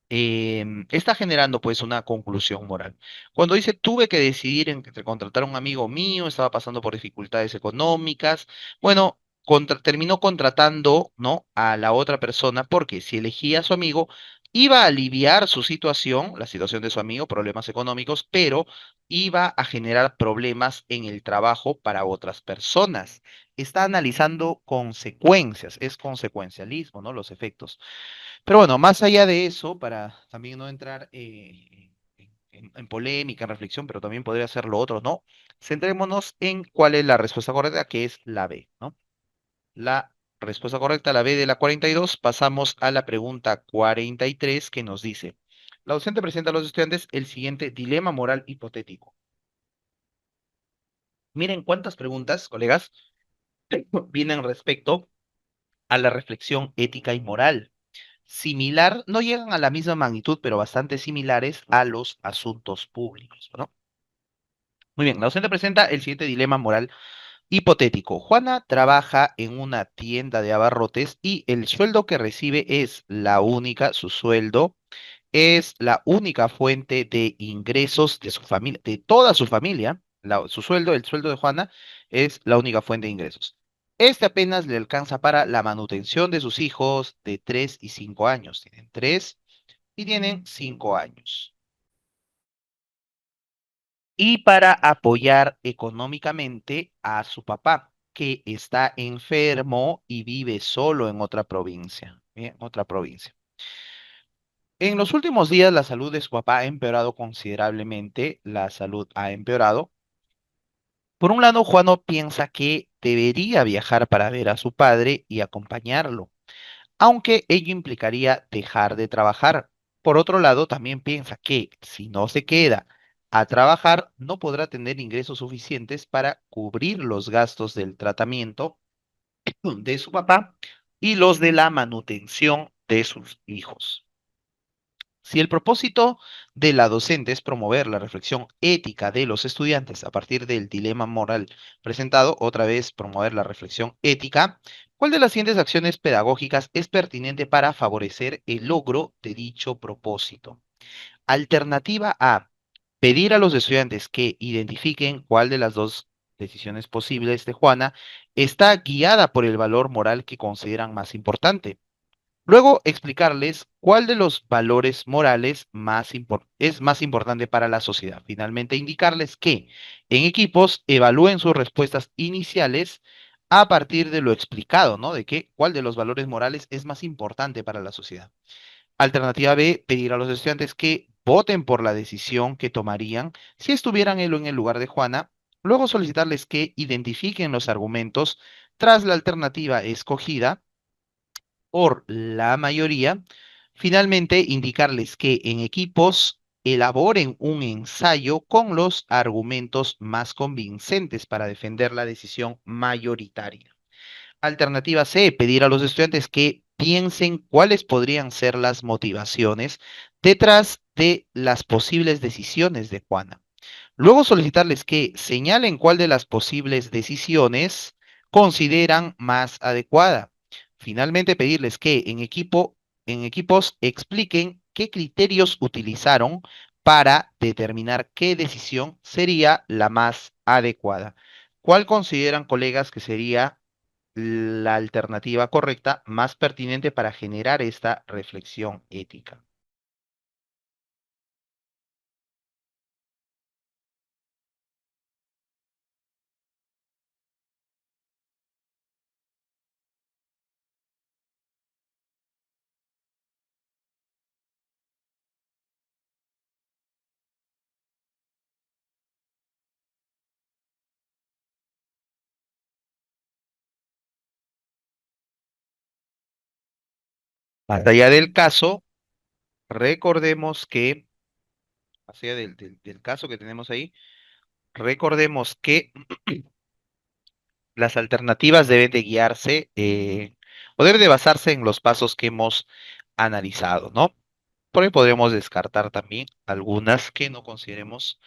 está generando pues una conclusión moral. Cuando dice tuve que decidir entre contratar a un amigo mío, estaba pasando por dificultades económicas, bueno, terminó contratando, ¿no? A la otra persona porque si elegía a su amigo, iba a aliviar su situación, la situación de su amigo, problemas económicos, pero iba a generar problemas en el trabajo para otras personas. Está analizando consecuencias, es consecuencialismo, ¿no? Los efectos. Pero bueno, más allá de eso, para también no entrar en polémica, en reflexión, pero también podría ser lo otro, ¿no? Centrémonos en cuál es la respuesta correcta, que es la B, ¿no? La respuesta correcta, la B de la 42. Pasamos a la pregunta 43 que nos dice, la docente presenta a los estudiantes el siguiente dilema moral hipotético. Miren cuántas preguntas, colegas, vienen respecto a la reflexión ética y moral. Similar, no llegan a la misma magnitud, pero bastante similares a los asuntos públicos, ¿no? Muy bien, la docente presenta el siguiente dilema moral Hipotético, Juana trabaja en una tienda de abarrotes y el sueldo que recibe es la única, su sueldo es la única fuente de ingresos de su familia, de toda su familia. Su sueldo, el sueldo de Juana, es la única fuente de ingresos. Este apenas le alcanza para la manutención de sus hijos de 3 y 5 años. Tienen 3 y tienen 5 años. Y para apoyar económicamente a su papá, que está enfermo y vive solo en otra provincia. Bien, otra provincia. En los últimos días la salud de su papá ha empeorado considerablemente, la salud ha empeorado. Por un lado, Juano piensa que debería viajar para ver a su padre y acompañarlo, aunque ello implicaría dejar de trabajar. Por otro lado, también piensa que si no se queda a trabajar, no podrá tener ingresos suficientes para cubrir los gastos del tratamiento de su papá y los de la manutención de sus hijos. Si el propósito de la docente es promover la reflexión ética de los estudiantes a partir del dilema moral presentado, otra vez promover la reflexión ética, ¿cuál de las siguientes acciones pedagógicas es pertinente para favorecer el logro de dicho propósito? Alternativa A, pedir a los estudiantes que identifiquen cuál de las dos decisiones posibles de Juana está guiada por el valor moral que consideran más importante. Luego, explicarles cuál de los valores morales es más importante para la sociedad. Finalmente, indicarles que en equipos evalúen sus respuestas iniciales a partir de lo explicado, ¿no? De cuál de los valores morales es más importante para la sociedad. Alternativa B, pedir a los estudiantes que voten por la decisión que tomarían si estuvieran él en el lugar de Juana. Luego, solicitarles que identifiquen los argumentos tras la alternativa escogida por la mayoría. Finalmente, indicarles que en equipos elaboren un ensayo con los argumentos más convincentes para defender la decisión mayoritaria. Alternativa C, pedir a los estudiantes que piensen cuáles podrían ser las motivaciones detrás de las posibles decisiones de Juana. Luego solicitarles que señalen cuál de las posibles decisiones consideran más adecuada. Finalmente, pedirles que en equipos expliquen qué criterios utilizaron para determinar qué decisión sería la más adecuada. ¿Cuál consideran, colegas, que sería la alternativa correcta más pertinente para generar esta reflexión ética? Más allá del caso, recordemos que más allá del caso que tenemos ahí, recordemos que las alternativas deben de guiarse o deben de basarse en los pasos que hemos analizado, ¿no? Por ahí podremos descartar también algunas que no consideremos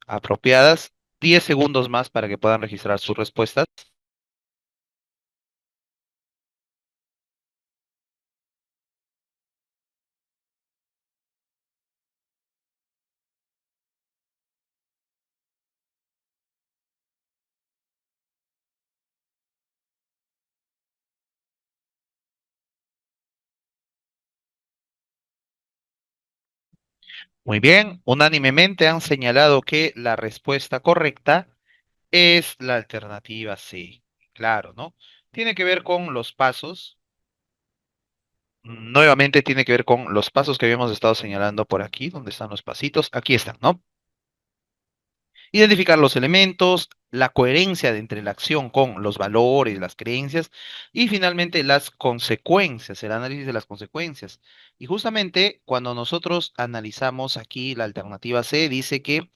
apropiadas. 10 segundos más para que puedan registrar sus respuestas. Muy bien, unánimemente han señalado que la respuesta correcta es la alternativa C. Claro, ¿no? Tiene que ver con los pasos. Nuevamente tiene que ver con los pasos que habíamos estado señalando por aquí, donde están los pasitos. Aquí están, ¿no? Identificar los elementos, la coherencia entre la acción con los valores, las creencias y finalmente las consecuencias, el análisis de las consecuencias. Y justamente cuando nosotros analizamos aquí la alternativa C, dice que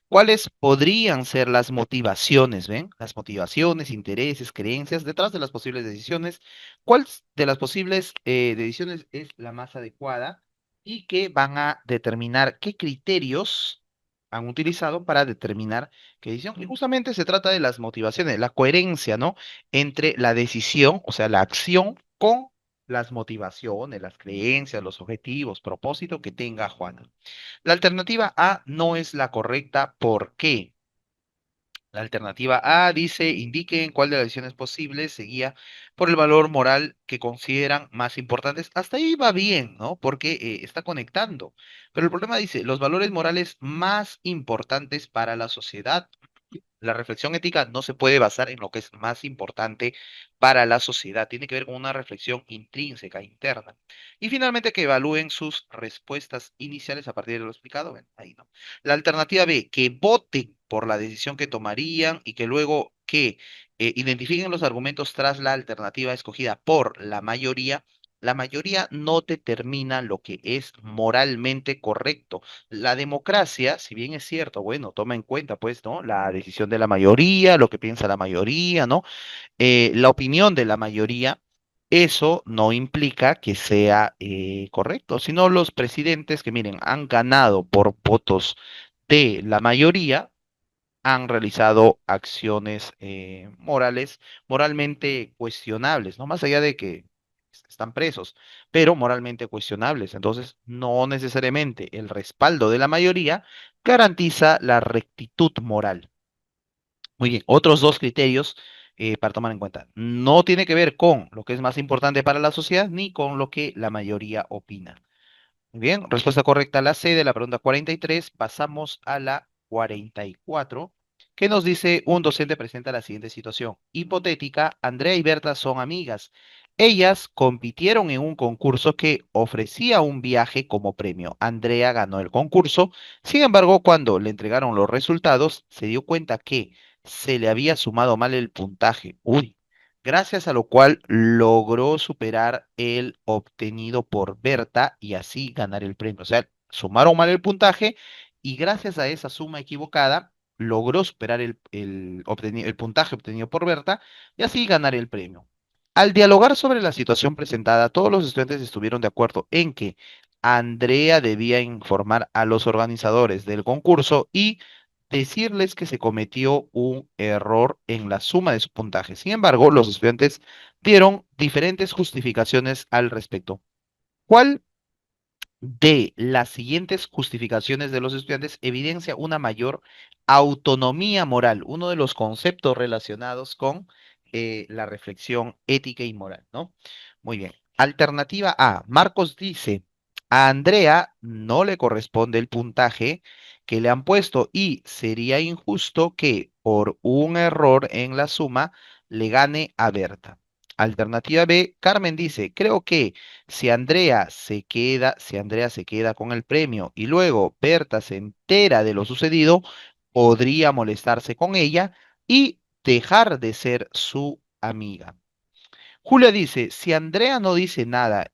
¿cuáles podrían ser las motivaciones, ven? Las motivaciones, intereses, creencias detrás de las posibles decisiones. ¿Cuál de las posibles decisiones es la más adecuada y que van a determinar qué criterios han utilizado para determinar qué decisión. Y justamente se trata de las motivaciones, la coherencia, ¿no? Entre la decisión, o sea, la acción, con las motivaciones, las creencias, los objetivos, propósito que tenga Juana. La alternativa A no es la correcta. ¿Por qué? La alternativa A dice, indiquen cuál de las decisiones posibles se guía por el valor moral que consideran más importantes. Hasta ahí va bien, ¿no? Porque está conectando. Pero el problema dice, los valores morales más importantes para la sociedad. La reflexión ética no se puede basar en lo que es más importante para la sociedad. Tiene que ver con una reflexión intrínseca, interna. Y finalmente que evalúen sus respuestas iniciales a partir de lo explicado. Bueno, ahí no. La alternativa B, que voten por la decisión que tomarían y que luego que identifiquen los argumentos tras la alternativa escogida por la mayoría. La mayoría no determina lo que es moralmente correcto. La democracia, si bien es cierto, bueno, toma en cuenta, pues, ¿no? La decisión de la mayoría, lo que piensa la mayoría, ¿no? La opinión de la mayoría, eso no implica que sea correcto, sino los presidentes que, miren, han ganado por votos de la mayoría, han realizado acciones moralmente cuestionables, ¿no? Más allá de que están presos, pero moralmente cuestionables. Entonces, no necesariamente el respaldo de la mayoría garantiza la rectitud moral. Muy bien, otros dos criterios para tomar en cuenta. No tiene que ver con lo que es más importante para la sociedad ni con lo que la mayoría opina. Muy bien, respuesta correcta a la C de la pregunta 43. Pasamos a la 44, que nos dice, un docente presenta la siguiente situación. Hipotética, Andrea y Berta son amigas. Ellas compitieron en un concurso que ofrecía un viaje como premio. Andrea ganó el concurso. Sin embargo, cuando le entregaron los resultados, se dio cuenta que se le había sumado mal el puntaje. Uy, gracias a lo cual logró superar el obtenido por Berta y así ganar el premio. O sea, sumaron mal el puntaje y gracias a esa suma equivocada logró superar el puntaje obtenido por Berta y así ganar el premio. Al dialogar sobre la situación presentada, todos los estudiantes estuvieron de acuerdo en que Andrea debía informar a los organizadores del concurso y decirles que se cometió un error en la suma de su puntaje. Sin embargo, los estudiantes dieron diferentes justificaciones al respecto. ¿Cuál de las siguientes justificaciones de los estudiantes evidencia una mayor autonomía moral? Uno de los conceptos relacionados con la reflexión ética y moral, ¿no? Muy bien. Alternativa A. Marcos dice, a Andrea no le corresponde el puntaje que le han puesto y sería injusto que por un error en la suma le gane a Berta. Alternativa B. Carmen dice, creo que si Andrea se queda con el premio y luego Berta se entera de lo sucedido, podría molestarse con ella y dejar de ser su amiga. Julia dice, si Andrea no dice nada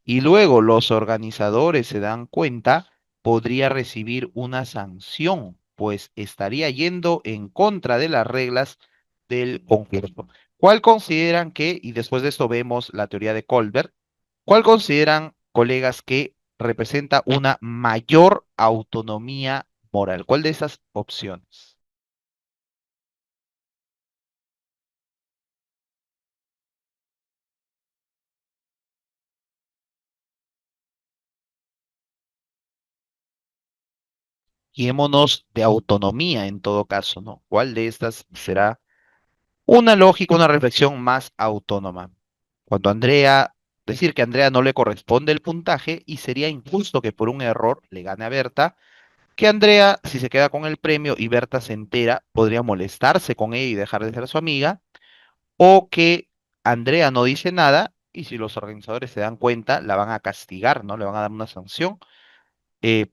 y luego los organizadores se dan cuenta, podría recibir una sanción, pues estaría yendo en contra de las reglas del concurso. ¿Cuál consideran que, y después de esto vemos la teoría de Colbert, cuál consideran, colegas, que representa una mayor autonomía moral? ¿Cuál de esas opciones? Guiémonos de autonomía en todo caso, ¿no? ¿Cuál de estas será una lógica, una reflexión más autónoma? Cuando decir que a Andrea no le corresponde el puntaje y sería injusto que por un error le gane a Berta, que Andrea, si se queda con el premio y Berta se entera, podría molestarse con ella y dejar de ser su amiga, o que Andrea no dice nada y si los organizadores se dan cuenta, la van a castigar, ¿no? Le van a dar una sanción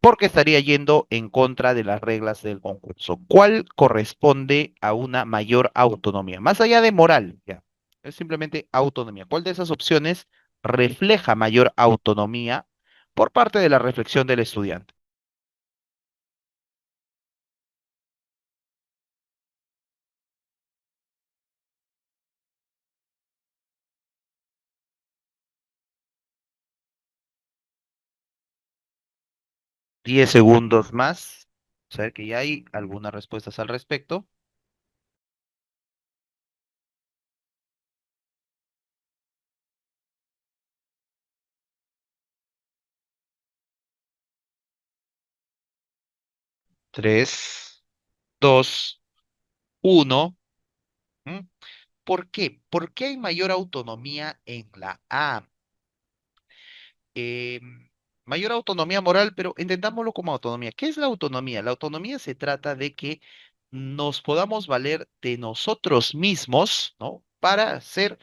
porque estaría yendo en contra de las reglas del concurso. ¿Cuál corresponde a una mayor autonomía? Más allá de moral, ya, es simplemente autonomía. ¿Cuál de esas opciones refleja mayor autonomía por parte de la reflexión del estudiante? 10 segundos más. A ver que ya hay algunas respuestas al respecto. 3, 2, 1. ¿Mm? ¿Por qué? ¿Por qué hay mayor autonomía en la A? eh, Mayor autonomía moral, pero entendámoslo como autonomía. ¿Qué es la autonomía? La autonomía se trata de que nos podamos valer de nosotros mismos, ¿no? Para hacer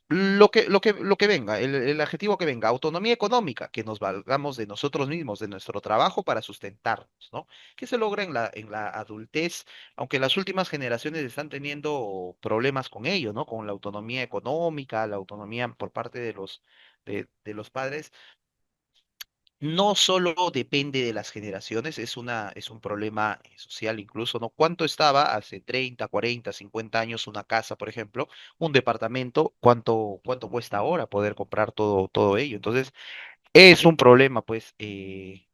lo que venga, el adjetivo que venga, autonomía económica, que nos valgamos de nosotros mismos, de nuestro trabajo para sustentarnos, ¿no? Que se logra en la adultez, aunque las últimas generaciones están teniendo problemas con ello, ¿no? Con la autonomía económica, la autonomía por parte de los padres. No solo depende de las generaciones, es un problema social incluso, ¿no? ¿Cuánto estaba hace 30, 40, 50 años una casa, por ejemplo, un departamento? ¿Cuánto cuesta ahora poder comprar todo ello? Entonces, es un problema, pues, que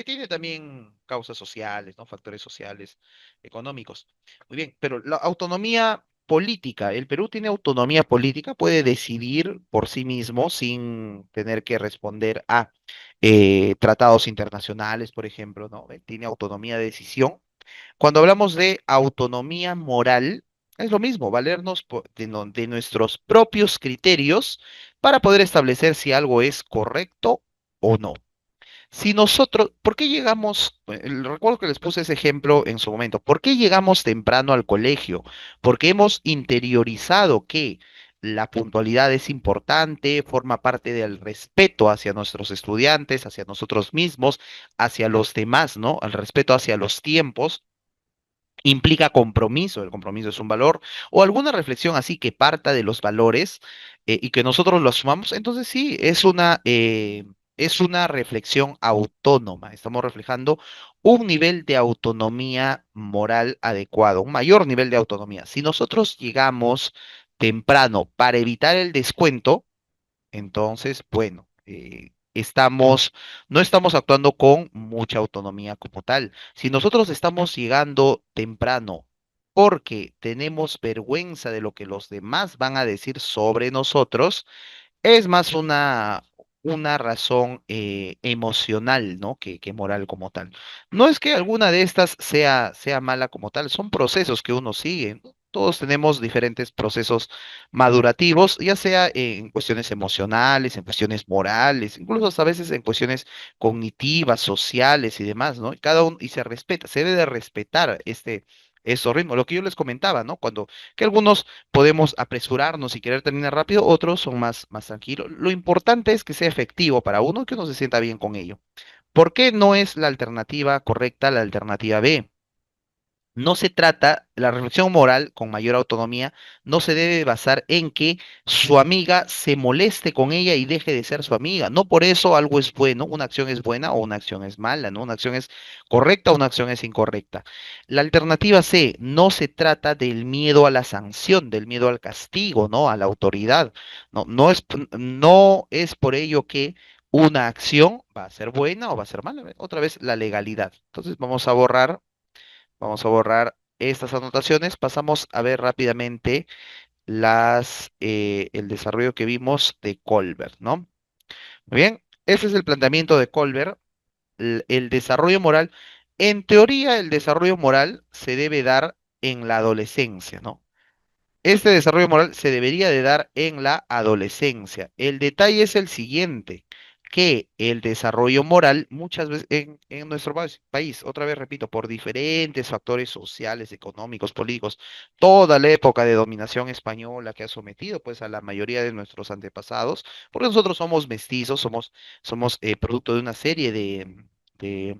tiene también causas sociales, ¿no? Factores sociales, económicos. Muy bien, pero la autonomía política, el Perú tiene autonomía política, puede decidir por sí mismo sin tener que responder a tratados internacionales, por ejemplo, ¿no? Tiene autonomía de decisión. Cuando hablamos de autonomía moral, es lo mismo, valernos de nuestros propios criterios para poder establecer si algo es correcto o no. Si nosotros, ¿por qué llegamos? Recuerdo que les puse ese ejemplo en su momento. ¿Por qué llegamos temprano al colegio? Porque hemos interiorizado que la puntualidad es importante, forma parte del respeto hacia nuestros estudiantes, hacia nosotros mismos, hacia los demás, ¿no? El respeto hacia los tiempos implica compromiso, el compromiso es un valor, o alguna reflexión así que parta de los valores y que nosotros lo asumamos, entonces sí, es una reflexión autónoma, estamos reflejando un nivel de autonomía moral adecuado, un mayor nivel de autonomía. Si nosotros llegamos temprano para evitar el descuento, entonces, bueno, no estamos actuando con mucha autonomía como tal. Si nosotros estamos llegando temprano porque tenemos vergüenza de lo que los demás van a decir sobre nosotros, es más una razón emocional, ¿no? Que moral como tal. No es que alguna de estas sea mala como tal, son procesos que uno sigue, ¿no? Todos tenemos diferentes procesos madurativos, ya sea en cuestiones emocionales, en cuestiones morales, incluso hasta a veces en cuestiones cognitivas, sociales y demás, ¿no? Cada uno, y se respeta, se debe de respetar estos ritmos. Lo que yo les comentaba, ¿no? Que algunos podemos apresurarnos y querer terminar rápido, otros son más tranquilos. Lo importante es que sea efectivo para uno, que uno se sienta bien con ello. ¿Por qué no es la alternativa correcta la alternativa B? No se trata, la reflexión moral con mayor autonomía no se debe basar en que su amiga se moleste con ella y deje de ser su amiga. No por eso algo es bueno, una acción es buena o una acción es mala, ¿no? Una acción es correcta o una acción es incorrecta. La alternativa C, no se trata del miedo a la sanción, del miedo al castigo, ¿no? A la autoridad. No es por ello que una acción va a ser buena o va a ser mala. Otra vez, la legalidad. Entonces Vamos a borrar estas anotaciones. Pasamos a ver rápidamente el desarrollo que vimos de Colbert, ¿no? Muy bien, ese es el planteamiento de Colbert. El desarrollo moral, en teoría, el desarrollo moral se debe dar en la adolescencia, ¿no? Este desarrollo moral se debería de dar en la adolescencia. El detalle es el siguiente, que el desarrollo moral muchas veces en nuestro país, otra vez repito, por diferentes factores sociales, económicos, políticos, toda la época de dominación española que ha sometido pues a la mayoría de nuestros antepasados, porque nosotros somos mestizos, somos producto de una serie de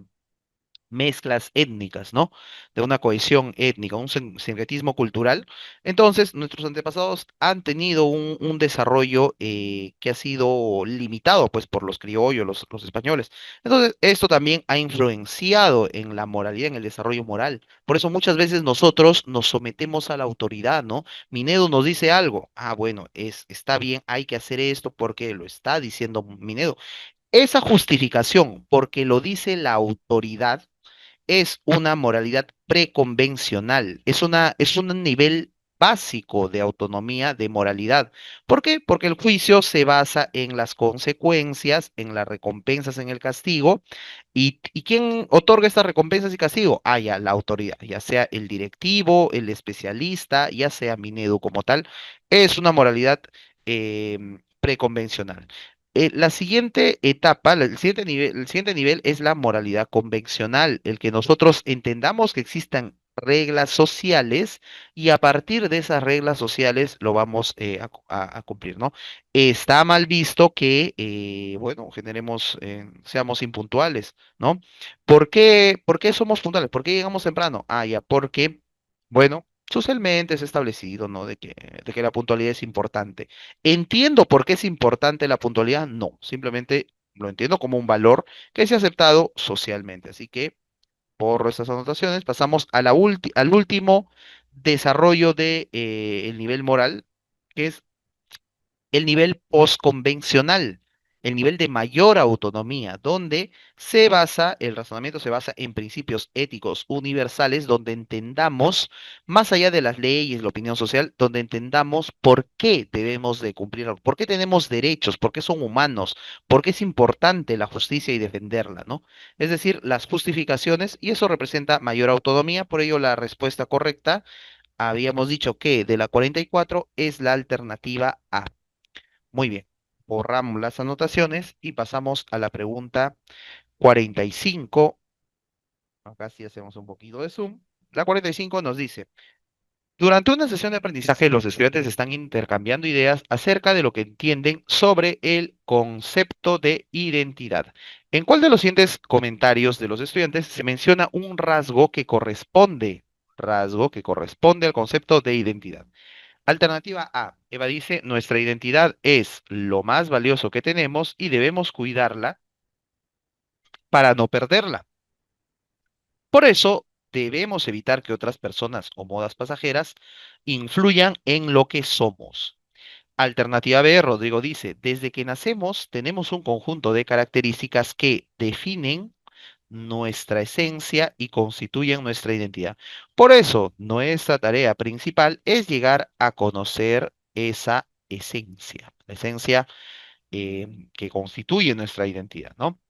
mezclas étnicas, ¿no? De una cohesión étnica, un sincretismo cultural. Entonces, nuestros antepasados han tenido un desarrollo que ha sido limitado, pues, por los criollos, los españoles. Entonces, esto también ha influenciado en la moralidad, en el desarrollo moral. Por eso muchas veces nosotros nos sometemos a la autoridad, ¿no? Minedo nos dice algo. Ah, bueno, está bien, hay que hacer esto porque lo está diciendo Minedo. Esa justificación, porque lo dice la autoridad, es una moralidad preconvencional, es un nivel básico de autonomía de moralidad. ¿Por qué? Porque el juicio se basa en las consecuencias, en las recompensas, en el castigo. ¿Y quién otorga estas recompensas y castigo? Ah, ya, la autoridad, ya sea el directivo, el especialista, ya sea Minedu como tal. Es una moralidad preconvencional. La siguiente etapa, el siguiente nivel es la moralidad convencional, el que nosotros entendamos que existan reglas sociales y a partir de esas reglas sociales lo vamos a cumplir, ¿no? Está mal visto que, bueno, seamos impuntuales, ¿no? ¿Por qué somos puntuales? ¿Por qué llegamos temprano? Ah, ya, porque, bueno, socialmente es establecido, ¿no? De que la puntualidad es importante. ¿Entiendo por qué es importante la puntualidad? No, simplemente lo entiendo como un valor que se ha aceptado socialmente. Así que, por estas anotaciones, pasamos a al último desarrollo de, el nivel moral, que es el nivel postconvencional, el nivel de mayor autonomía, donde el razonamiento se basa en principios éticos universales, donde entendamos, más allá de las leyes, la opinión social, donde entendamos por qué debemos de cumplir, por qué tenemos derechos, por qué son humanos, por qué es importante la justicia y defenderla, ¿no? Es decir, las justificaciones, y eso representa mayor autonomía, por ello la respuesta correcta, habíamos dicho que de la 44 es la alternativa A. Muy bien, borramos las anotaciones y pasamos a la pregunta 45. Acá sí hacemos un poquito de zoom. La 45 nos dice, durante una sesión de aprendizaje los estudiantes están intercambiando ideas acerca de lo que entienden sobre el concepto de identidad. ¿En cuál de los siguientes comentarios de los estudiantes se menciona un rasgo que corresponde al concepto de identidad? Alternativa A. Eva dice, nuestra identidad es lo más valioso que tenemos y debemos cuidarla para no perderla. Por eso, debemos evitar que otras personas o modas pasajeras influyan en lo que somos. Alternativa B. Rodrigo dice, desde que nacemos tenemos un conjunto de características que definen nuestra esencia y constituyen nuestra identidad. Por eso, nuestra tarea principal es llegar a conocer esa esencia, la esencia que constituye nuestra identidad, ¿no?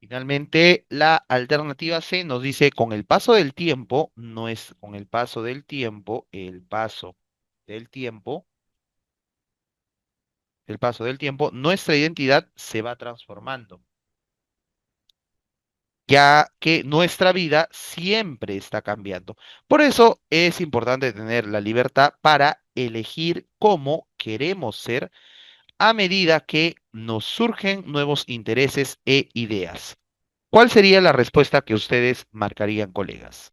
Finalmente, la alternativa C nos dice, con el paso del tiempo, no es con el paso del tiempo, del tiempo, el paso del tiempo, nuestra identidad se va transformando, ya que nuestra vida siempre está cambiando. Por eso es importante tener la libertad para elegir cómo queremos ser a medida que nos surgen nuevos intereses e ideas. ¿Cuál sería la respuesta que ustedes marcarían, colegas?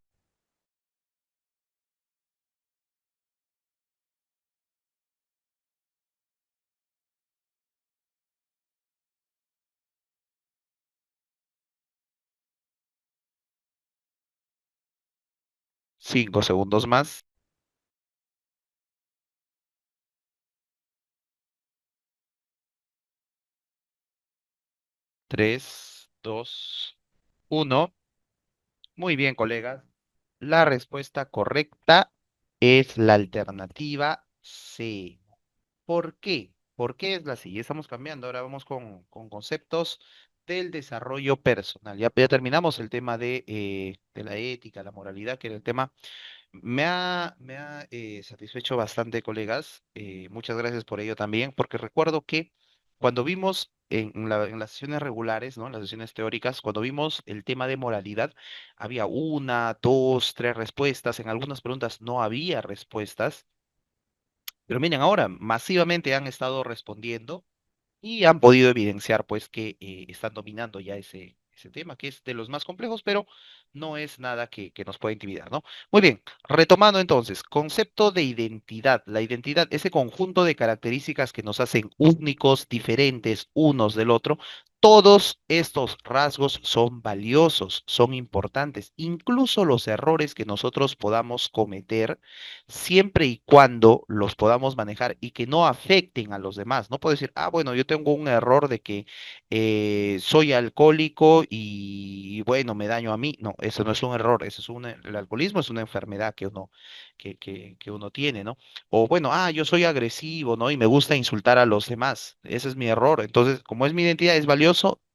5 segundos más. 3, 2, 1. Muy bien, colegas. La respuesta correcta es la alternativa C. ¿Por qué? ¿Por qué es la C? Ya estamos cambiando. Ahora vamos con conceptos del desarrollo personal. Ya terminamos el tema de la ética, la moralidad, que era el tema. Me ha satisfecho bastante, colegas. Muchas gracias por ello también, porque recuerdo que cuando vimos en las sesiones regulares, ¿no? En las sesiones teóricas, cuando vimos el tema de moralidad, había una, dos, tres respuestas. En algunas preguntas no había respuestas. Pero miren, ahora masivamente han estado respondiendo y han podido evidenciar pues que están dominando ya ese tema, que es de los más complejos, pero no es nada que nos pueda intimidar, ¿no? Muy bien, retomando entonces, concepto de identidad. La identidad, ese conjunto de características que nos hacen únicos, diferentes unos del otro, Todos estos rasgos son valiosos, son importantes, incluso los errores que nosotros podamos cometer, siempre y cuando los podamos manejar y que no afecten a los demás. No puedo decir, bueno, yo tengo un error de que soy alcohólico y bueno, me daño a mí. No, eso no es un error, el alcoholismo es una enfermedad que uno tiene, ¿no? O bueno, yo soy agresivo, ¿no? Y me gusta insultar a los demás. Ese es mi error. Entonces, como es mi identidad, ¿es valioso?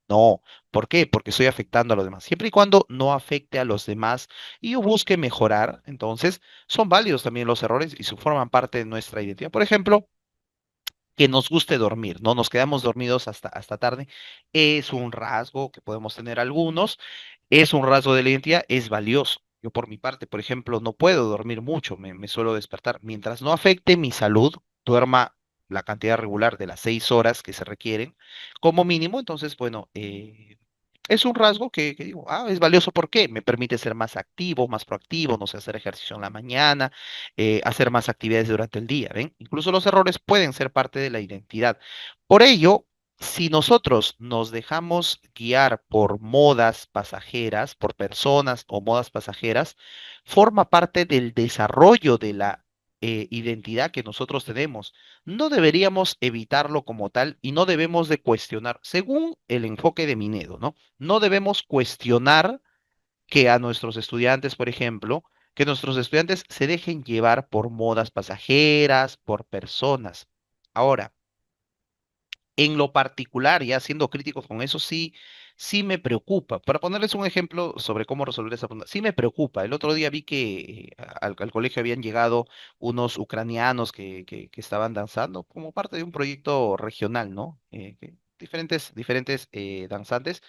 No. ¿Por qué? Porque estoy afectando a los demás. Siempre y cuando no afecte a los demás y yo busque mejorar, entonces son válidos también los errores y forman parte de nuestra identidad. Por ejemplo, que nos guste dormir, ¿no? Nos quedamos dormidos hasta tarde. Es un rasgo que podemos tener algunos, es un rasgo de la identidad, es valioso. Yo por mi parte, por ejemplo, no puedo dormir mucho, me suelo despertar. Mientras no afecte mi salud, duerma la cantidad regular de las 6 horas que se requieren, como mínimo, entonces, bueno, es un rasgo que digo, es valioso porque me permite ser más activo, más proactivo, no sé, hacer ejercicio en la mañana, hacer más actividades durante el día, ¿ven? Incluso los errores pueden ser parte de la identidad. Por ello, si nosotros nos dejamos guiar por modas pasajeras, por personas o modas pasajeras, forma parte del desarrollo de la identidad que nosotros tenemos. No deberíamos evitarlo como tal y no debemos de cuestionar, según el enfoque de Minedo, ¿no? No debemos cuestionar que a nuestros estudiantes, por ejemplo, que nuestros estudiantes se dejen llevar por modas pasajeras, por personas. Ahora, en lo particular, ya siendo críticos con eso, sí, sí me preocupa. Para ponerles un ejemplo sobre cómo resolver esa pregunta, sí me preocupa. El otro día vi que al colegio habían llegado unos ucranianos que estaban danzando como parte de un proyecto regional, ¿no? Diferentes danzantes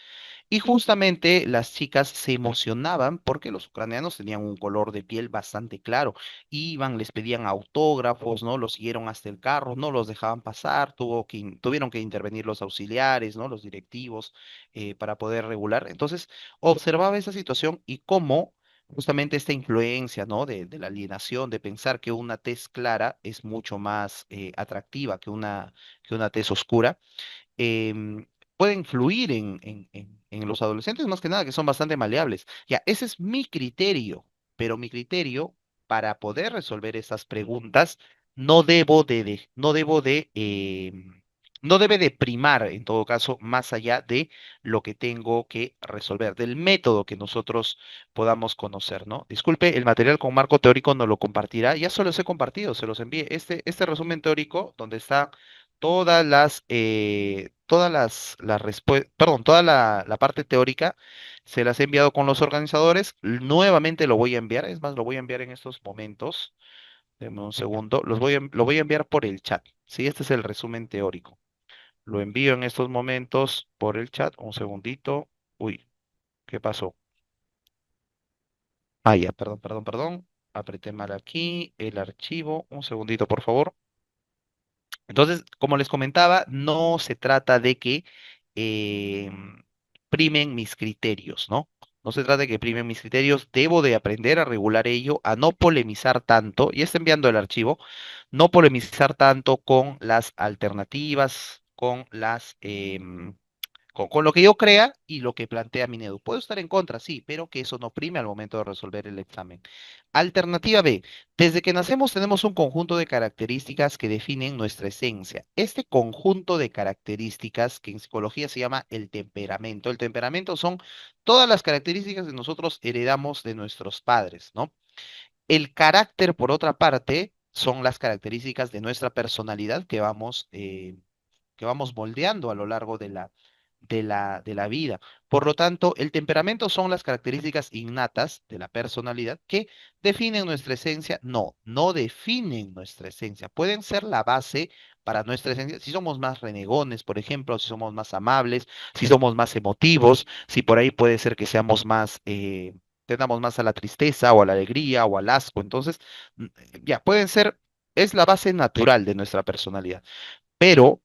y justamente las chicas se emocionaban porque los ucranianos tenían un color de piel bastante claro. Iban, les pedían autógrafos, ¿no? Los siguieron hasta el carro, no los dejaban pasar, tuvieron que intervenir los auxiliares, ¿no? Los directivos para poder regular. Entonces, observaba esa situación y cómo justamente esta influencia, ¿no? De la alienación, de pensar que una tez clara es mucho más atractiva que una tez oscura pueden fluir en los adolescentes, más que nada, que son bastante maleables. Ya, ese es mi criterio, pero mi criterio para poder resolver esas preguntas no debo no debe de primar, en todo caso, más allá de lo que tengo que resolver, del método que nosotros podamos conocer, ¿no? Disculpe, el material con marco teórico no lo compartirá, ya se los he compartido, se los envié. Este resumen teórico, donde está toda la parte teórica se las he enviado con los organizadores. Nuevamente lo voy a enviar, es más, lo voy a enviar en estos momentos. Denme un segundo. Lo voy a enviar por el chat. Sí, este es el resumen teórico. Lo envío en estos momentos por el chat. Un segundito. Uy, ¿qué pasó? Ya, perdón. Apreté mal aquí el archivo. Un segundito, por favor. Entonces, como les comentaba, no se trata de que eh, primen mis criterios, ¿no? No se trata de que primen mis criterios, debo de aprender a regular ello, a no polemizar tanto, y está enviando el archivo, no polemizar tanto con las alternativas, con lo que yo crea y lo que plantea Minedu. Puedo estar en contra, sí, pero que eso no prime al momento de resolver el examen. Alternativa B. Desde que nacemos tenemos un conjunto de características que definen nuestra esencia. Este conjunto de características, que en psicología se llama el temperamento. El temperamento son todas las características que nosotros heredamos de nuestros padres, ¿no? El carácter, por otra parte, son las características de nuestra personalidad que vamos moldeando a lo largo de la vida. Por lo tanto, el temperamento son las características innatas de la personalidad que definen nuestra esencia. No, no definen nuestra esencia. Pueden ser la base para nuestra esencia. Si somos más renegones, por ejemplo, si somos más amables, si somos más emotivos, si por ahí puede ser que seamos más... tendamos más a la tristeza o a la alegría o al asco. Entonces, ya, pueden ser, es la base natural de nuestra personalidad. Pero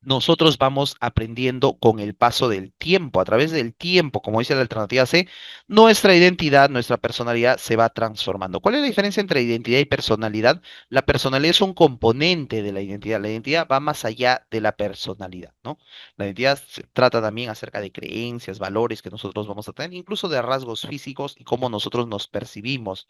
nosotros vamos aprendiendo con el paso del tiempo, a través del tiempo, como dice la alternativa C, nuestra identidad, nuestra personalidad se va transformando. ¿Cuál es la diferencia entre identidad y personalidad? La personalidad es un componente de la identidad va más allá de la personalidad, ¿no? La identidad se trata también acerca de creencias, valores que nosotros vamos a tener, incluso de rasgos físicos y cómo nosotros nos percibimos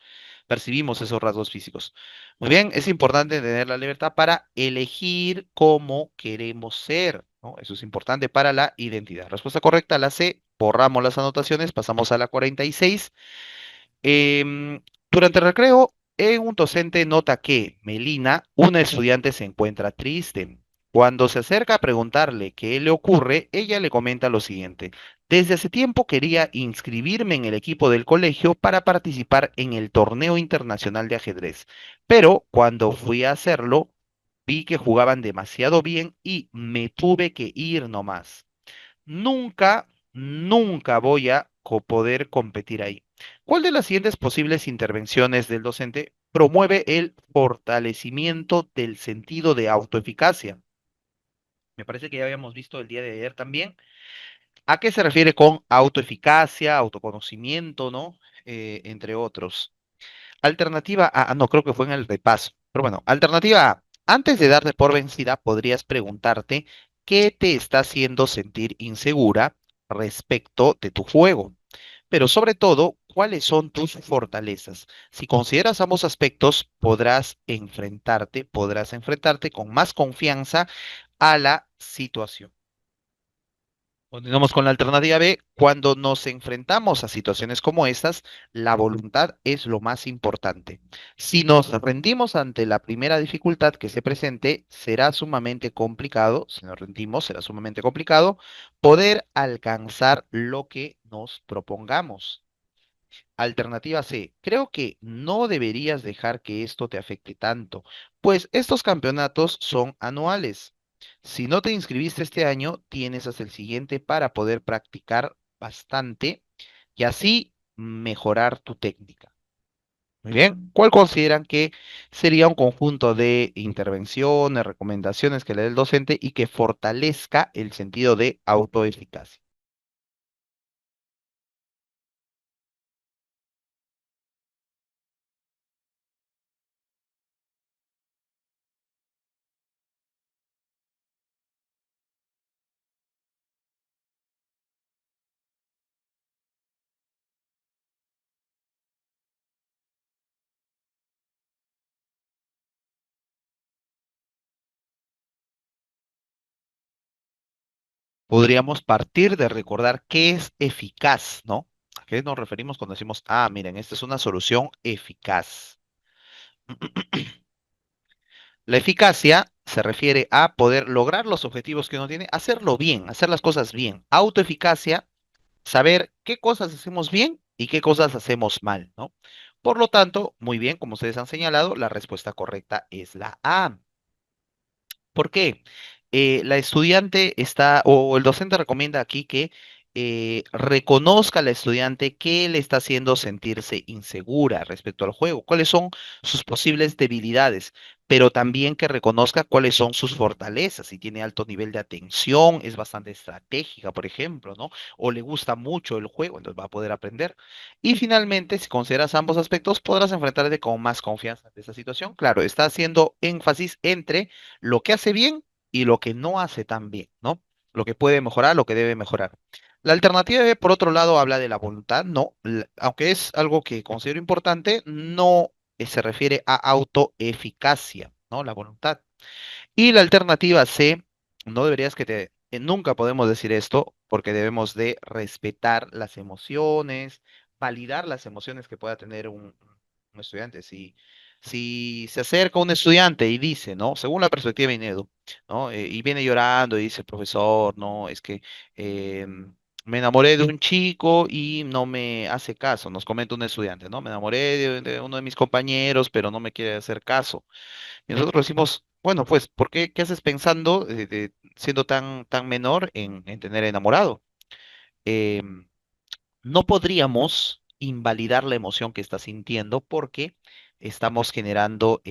esos rasgos físicos. Muy bien, es importante tener la libertad para elegir cómo queremos ser, ¿no? Eso es importante para la identidad. Respuesta correcta, la C. Borramos las anotaciones, pasamos a la 46. Durante el recreo, un docente nota que Melina, una estudiante, se encuentra triste. Cuando se acerca a preguntarle qué le ocurre, ella le comenta lo siguiente. Desde hace tiempo quería inscribirme en el equipo del colegio para participar en el torneo internacional de ajedrez, pero cuando fui a hacerlo, vi que jugaban demasiado bien y me tuve que ir nomás. Nunca voy a poder competir ahí. ¿Cuál de las siguientes posibles intervenciones del docente promueve el fortalecimiento del sentido de autoeficacia? Me parece que ya habíamos visto el día de ayer también. ¿A qué se refiere con autoeficacia, autoconocimiento, ¿no? Entre otros. Alternativa A, no, creo que fue en el repaso. Pero bueno, alternativa A. Antes de darte por vencida, podrías preguntarte qué te está haciendo sentir insegura respecto de tu juego. Pero sobre todo, ¿cuáles son tus fortalezas? Si consideras ambos aspectos, podrás enfrentarte con más confianza a la situación. Continuamos con la alternativa B. Cuando nos enfrentamos a situaciones como estas, la voluntad es lo más importante. Si nos rendimos ante la primera dificultad que se presente, será sumamente complicado, si nos rendimos, será sumamente complicado poder alcanzar lo que nos propongamos. Alternativa C. Creo que no deberías dejar que esto te afecte tanto, pues estos campeonatos son anuales. Si no te inscribiste este año, tienes hasta el siguiente para poder practicar bastante y así mejorar tu técnica. Muy bien. ¿Cuál consideran que sería un conjunto de intervenciones, recomendaciones que le dé el docente y que fortalezca el sentido de autoeficacia? Podríamos partir de recordar qué es eficaz, ¿no? ¿A qué nos referimos cuando decimos, miren, esta es una solución eficaz? La eficacia se refiere a poder lograr los objetivos que uno tiene, hacerlo bien, hacer las cosas bien. Autoeficacia, saber qué cosas hacemos bien y qué cosas hacemos mal, ¿no? Por lo tanto, muy bien, como ustedes han señalado, la respuesta correcta es la A. ¿Por qué? La estudiante está, o el docente recomienda aquí que reconozca a la estudiante qué le está haciendo sentirse insegura respecto al juego, cuáles son sus posibles debilidades, pero también que reconozca cuáles son sus fortalezas, si tiene alto nivel de atención, es bastante estratégica, por ejemplo, ¿no? O le gusta mucho el juego, entonces va a poder aprender. Y finalmente, si consideras ambos aspectos, podrás enfrentarte con más confianza de esa situación. Claro, está haciendo énfasis entre lo que hace bien y lo que no hace tan bien, ¿no? Lo que puede mejorar, lo que debe mejorar. La alternativa B, por otro lado, habla de la voluntad, no, aunque es algo que considero importante, no se refiere a autoeficacia, ¿no? La voluntad. Y la alternativa C, no deberías que te, nunca podemos decir esto porque debemos de respetar las emociones, validar las emociones que pueda tener un estudiante. Si se acerca un estudiante y dice, ¿no? Según la perspectiva de Inedu, ¿no? Y viene llorando y dice, profesor, no, es que me enamoré de un chico y no me hace caso, nos comenta un estudiante, ¿no? Me enamoré de uno de mis compañeros, pero no me quiere hacer caso. Y nosotros decimos, bueno, pues, ¿qué haces pensando, siendo tan menor en tener enamorado? Em, no podríamos invalidar la emoción que está sintiendo porque estamos generando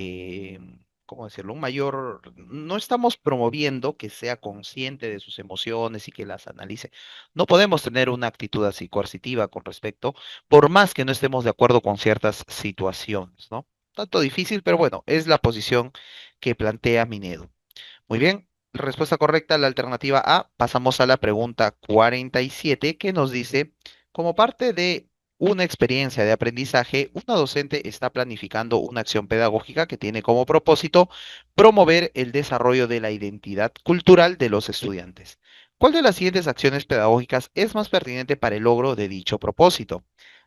¿cómo decirlo? Un mayor, no estamos promoviendo que sea consciente de sus emociones y que las analice. No podemos tener una actitud así coercitiva con respecto, por más que no estemos de acuerdo con ciertas situaciones, ¿no? Tanto difícil, pero bueno, es la posición que plantea Minedo. Muy bien, respuesta correcta, la alternativa A. Pasamos a la pregunta 47 que nos dice, como parte de una experiencia de aprendizaje, una docente está planificando una acción pedagógica que tiene como propósito promover el desarrollo de la identidad cultural de los estudiantes. ¿Cuál de las siguientes acciones pedagógicas es más pertinente para el logro de dicho propósito?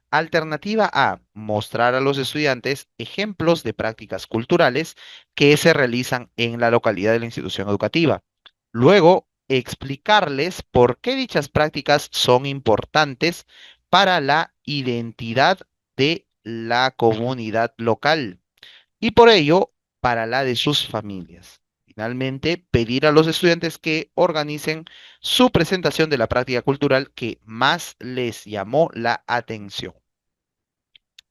Alternativa A, mostrar a los estudiantes ejemplos de prácticas culturales que se realizan en la localidad de la institución educativa. Luego, explicarles por qué dichas prácticas son importantes para la identidad de la comunidad local y por ello para la de sus familias. Finalmente, pedir a los estudiantes que organicen su presentación de la práctica cultural que más les llamó la atención.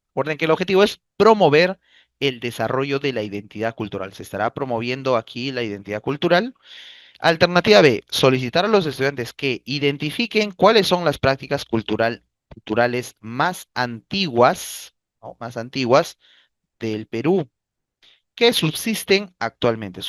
Recuerden que el objetivo es promover el desarrollo de la identidad cultural. Se estará promoviendo aquí la identidad cultural. Alternativa B, solicitar a los estudiantes que identifiquen cuáles son las prácticas culturales más antiguas, ¿no? Más antiguas del Perú que subsisten actualmente.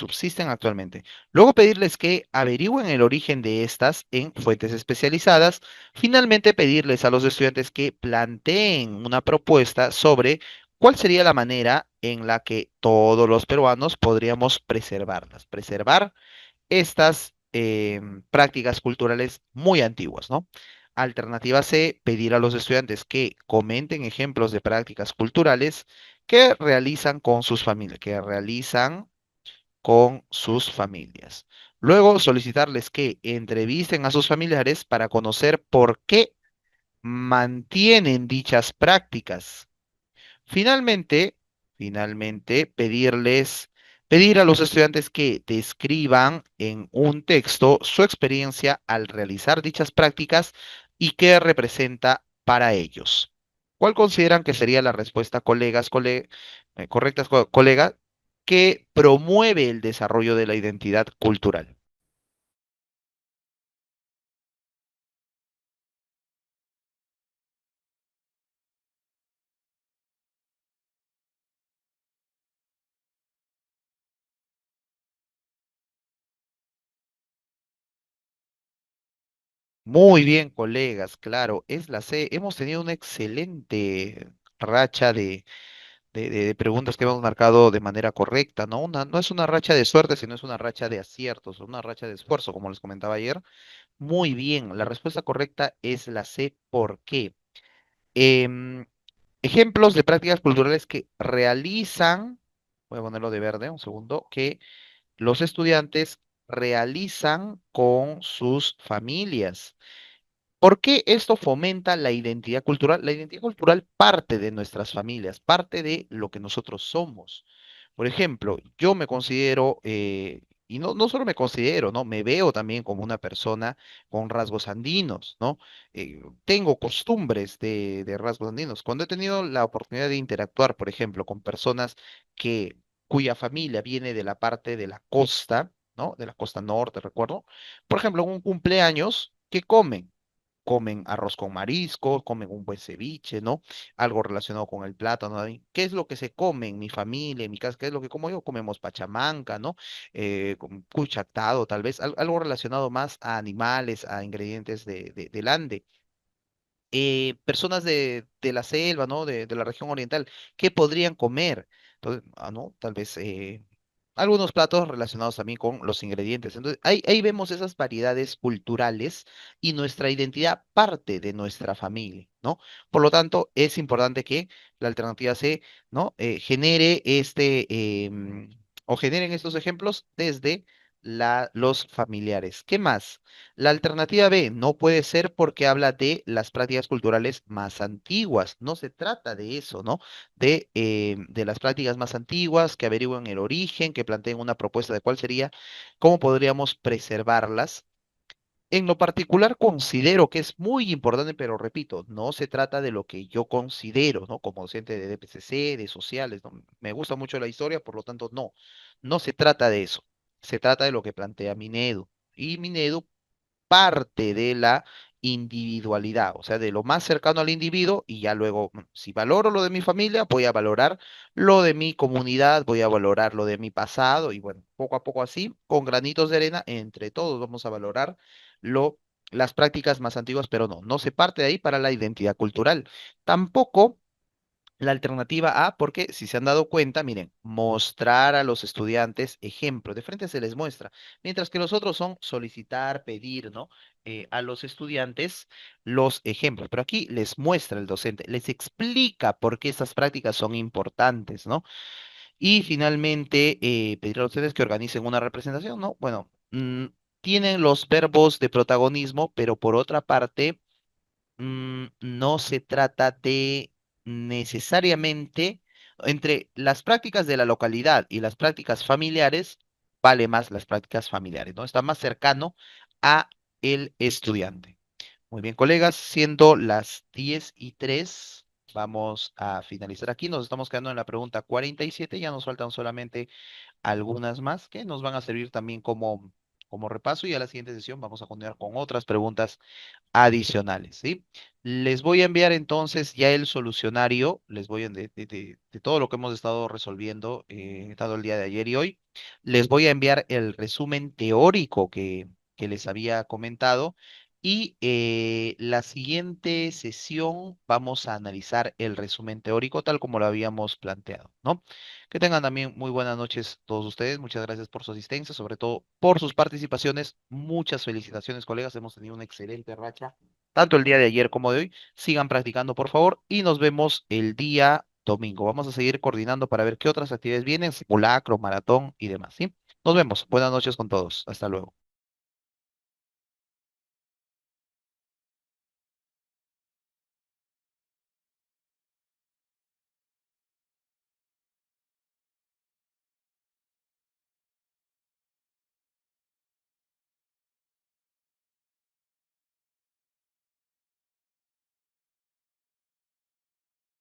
Luego pedirles que averigüen el origen de estas en fuentes especializadas. Finalmente pedirles a los estudiantes que planteen una propuesta sobre cuál sería la manera en la que todos los peruanos podríamos preservarlas. Preservar estas prácticas culturales muy antiguas, ¿no? Alternativa C, pedir a los estudiantes que comenten ejemplos de prácticas culturales que realizan con sus familias, que realizan con sus familias. Luego, solicitarles que entrevisten a sus familiares para conocer por qué mantienen dichas prácticas. Finalmente, pedir a los estudiantes que describan en un texto su experiencia al realizar dichas prácticas y qué representa para ellos. ¿Cuál consideran que sería la respuesta, correctas, colega, que promueve el desarrollo de la identidad cultural? Muy bien, colegas, claro, es la C. Hemos tenido una excelente racha de preguntas que hemos marcado de manera correcta, ¿no? No es una racha de suerte, sino es una racha de aciertos, una racha de esfuerzo, como les comentaba ayer. Muy bien, la respuesta correcta es la C. ¿Por qué? Em, ejemplos de prácticas culturales que realizan, voy a ponerlo de verde, un segundo, que los estudiantes realizan con sus familias. ¿Por qué esto fomenta la identidad cultural? La identidad cultural parte de nuestras familias, parte de lo que nosotros somos. Por ejemplo, yo me considero, y no solo me considero, ¿no? Me veo también como una persona con rasgos andinos, ¿no? Tengo costumbres de rasgos andinos. Cuando he tenido la oportunidad de interactuar, por ejemplo, con personas cuya familia viene de la parte de la costa, ¿no? De la costa norte, recuerdo. Por ejemplo, en un cumpleaños, ¿qué comen? Comen arroz con marisco, comen un buen ceviche, ¿no? Algo relacionado con el plátano. ¿No? ¿Qué es lo que se come en mi familia, en mi casa? ¿Qué es lo que como yo? Comemos pachamanca, ¿no? Con cuchactado, tal vez, algo relacionado más a animales, a ingredientes del Ande. Personas de la selva, ¿no? De la región oriental, ¿qué podrían comer? Entonces, ¿no? Tal vez algunos platos relacionados también con los ingredientes. Entonces, ahí vemos esas variedades culturales y nuestra identidad parte de nuestra familia, ¿no? Por lo tanto, es importante que la alternativa C, ¿no? Genere o generen estos ejemplos desde los familiares. ¿Qué más? La alternativa B no puede ser porque habla de las prácticas culturales más antiguas. No se trata de eso, ¿no? De las prácticas más antiguas, que averigüen el origen, que planteen una propuesta de cuál sería, cómo podríamos preservarlas. En lo particular considero que es muy importante, pero repito, no se trata de lo que yo considero, ¿no? Como docente de DPCC, de sociales, ¿no? Me gusta mucho la historia, por lo tanto, no, no se trata de eso. Se trata de lo que plantea Minedu. Y Minedu parte de la individualidad, o sea, de lo más cercano al individuo y ya luego, si valoro lo de mi familia, voy a valorar lo de mi comunidad, voy a valorar lo de mi pasado y bueno, poco a poco así, con granitos de arena, entre todos vamos a valorar lo, las prácticas más antiguas, pero no, no se parte de ahí para la identidad cultural. Tampoco la alternativa A, porque si se han dado cuenta, miren, mostrar a los estudiantes ejemplos, de frente se les muestra, mientras que los otros son solicitar, pedir, ¿no? A los estudiantes los ejemplos, pero aquí les muestra el docente, les explica por qué estas prácticas son importantes, ¿no? Y finalmente, pedir a los docentes que organicen una representación, ¿no? Bueno, tienen los verbos de protagonismo, pero por otra parte no se trata de necesariamente, entre las prácticas de la localidad y las prácticas familiares, vale más las prácticas familiares, ¿no? Está más cercano a el estudiante. Muy bien, colegas, siendo las 10:03, vamos a finalizar aquí. Nos estamos quedando en la pregunta 47, ya nos faltan solamente algunas más que nos van a servir también como repaso y a la siguiente sesión vamos a continuar con otras preguntas adicionales, ¿sí? Les voy a enviar entonces ya el solucionario, les voy a, de todo lo que hemos estado resolviendo, todo el día de ayer y hoy, les voy a enviar el resumen teórico que les había comentado y la siguiente sesión vamos a analizar el resumen teórico tal como lo habíamos planteado, ¿no? Que tengan también muy buenas noches todos ustedes. Muchas gracias por su asistencia, sobre todo por sus participaciones. Muchas felicitaciones, colegas. Hemos tenido una excelente racha, tanto el día de ayer como de hoy. Sigan practicando, por favor, y nos vemos el día domingo. Vamos a seguir coordinando para ver qué otras actividades vienen, simulacro, maratón y demás, ¿sí? Nos vemos. Buenas noches con todos. Hasta luego.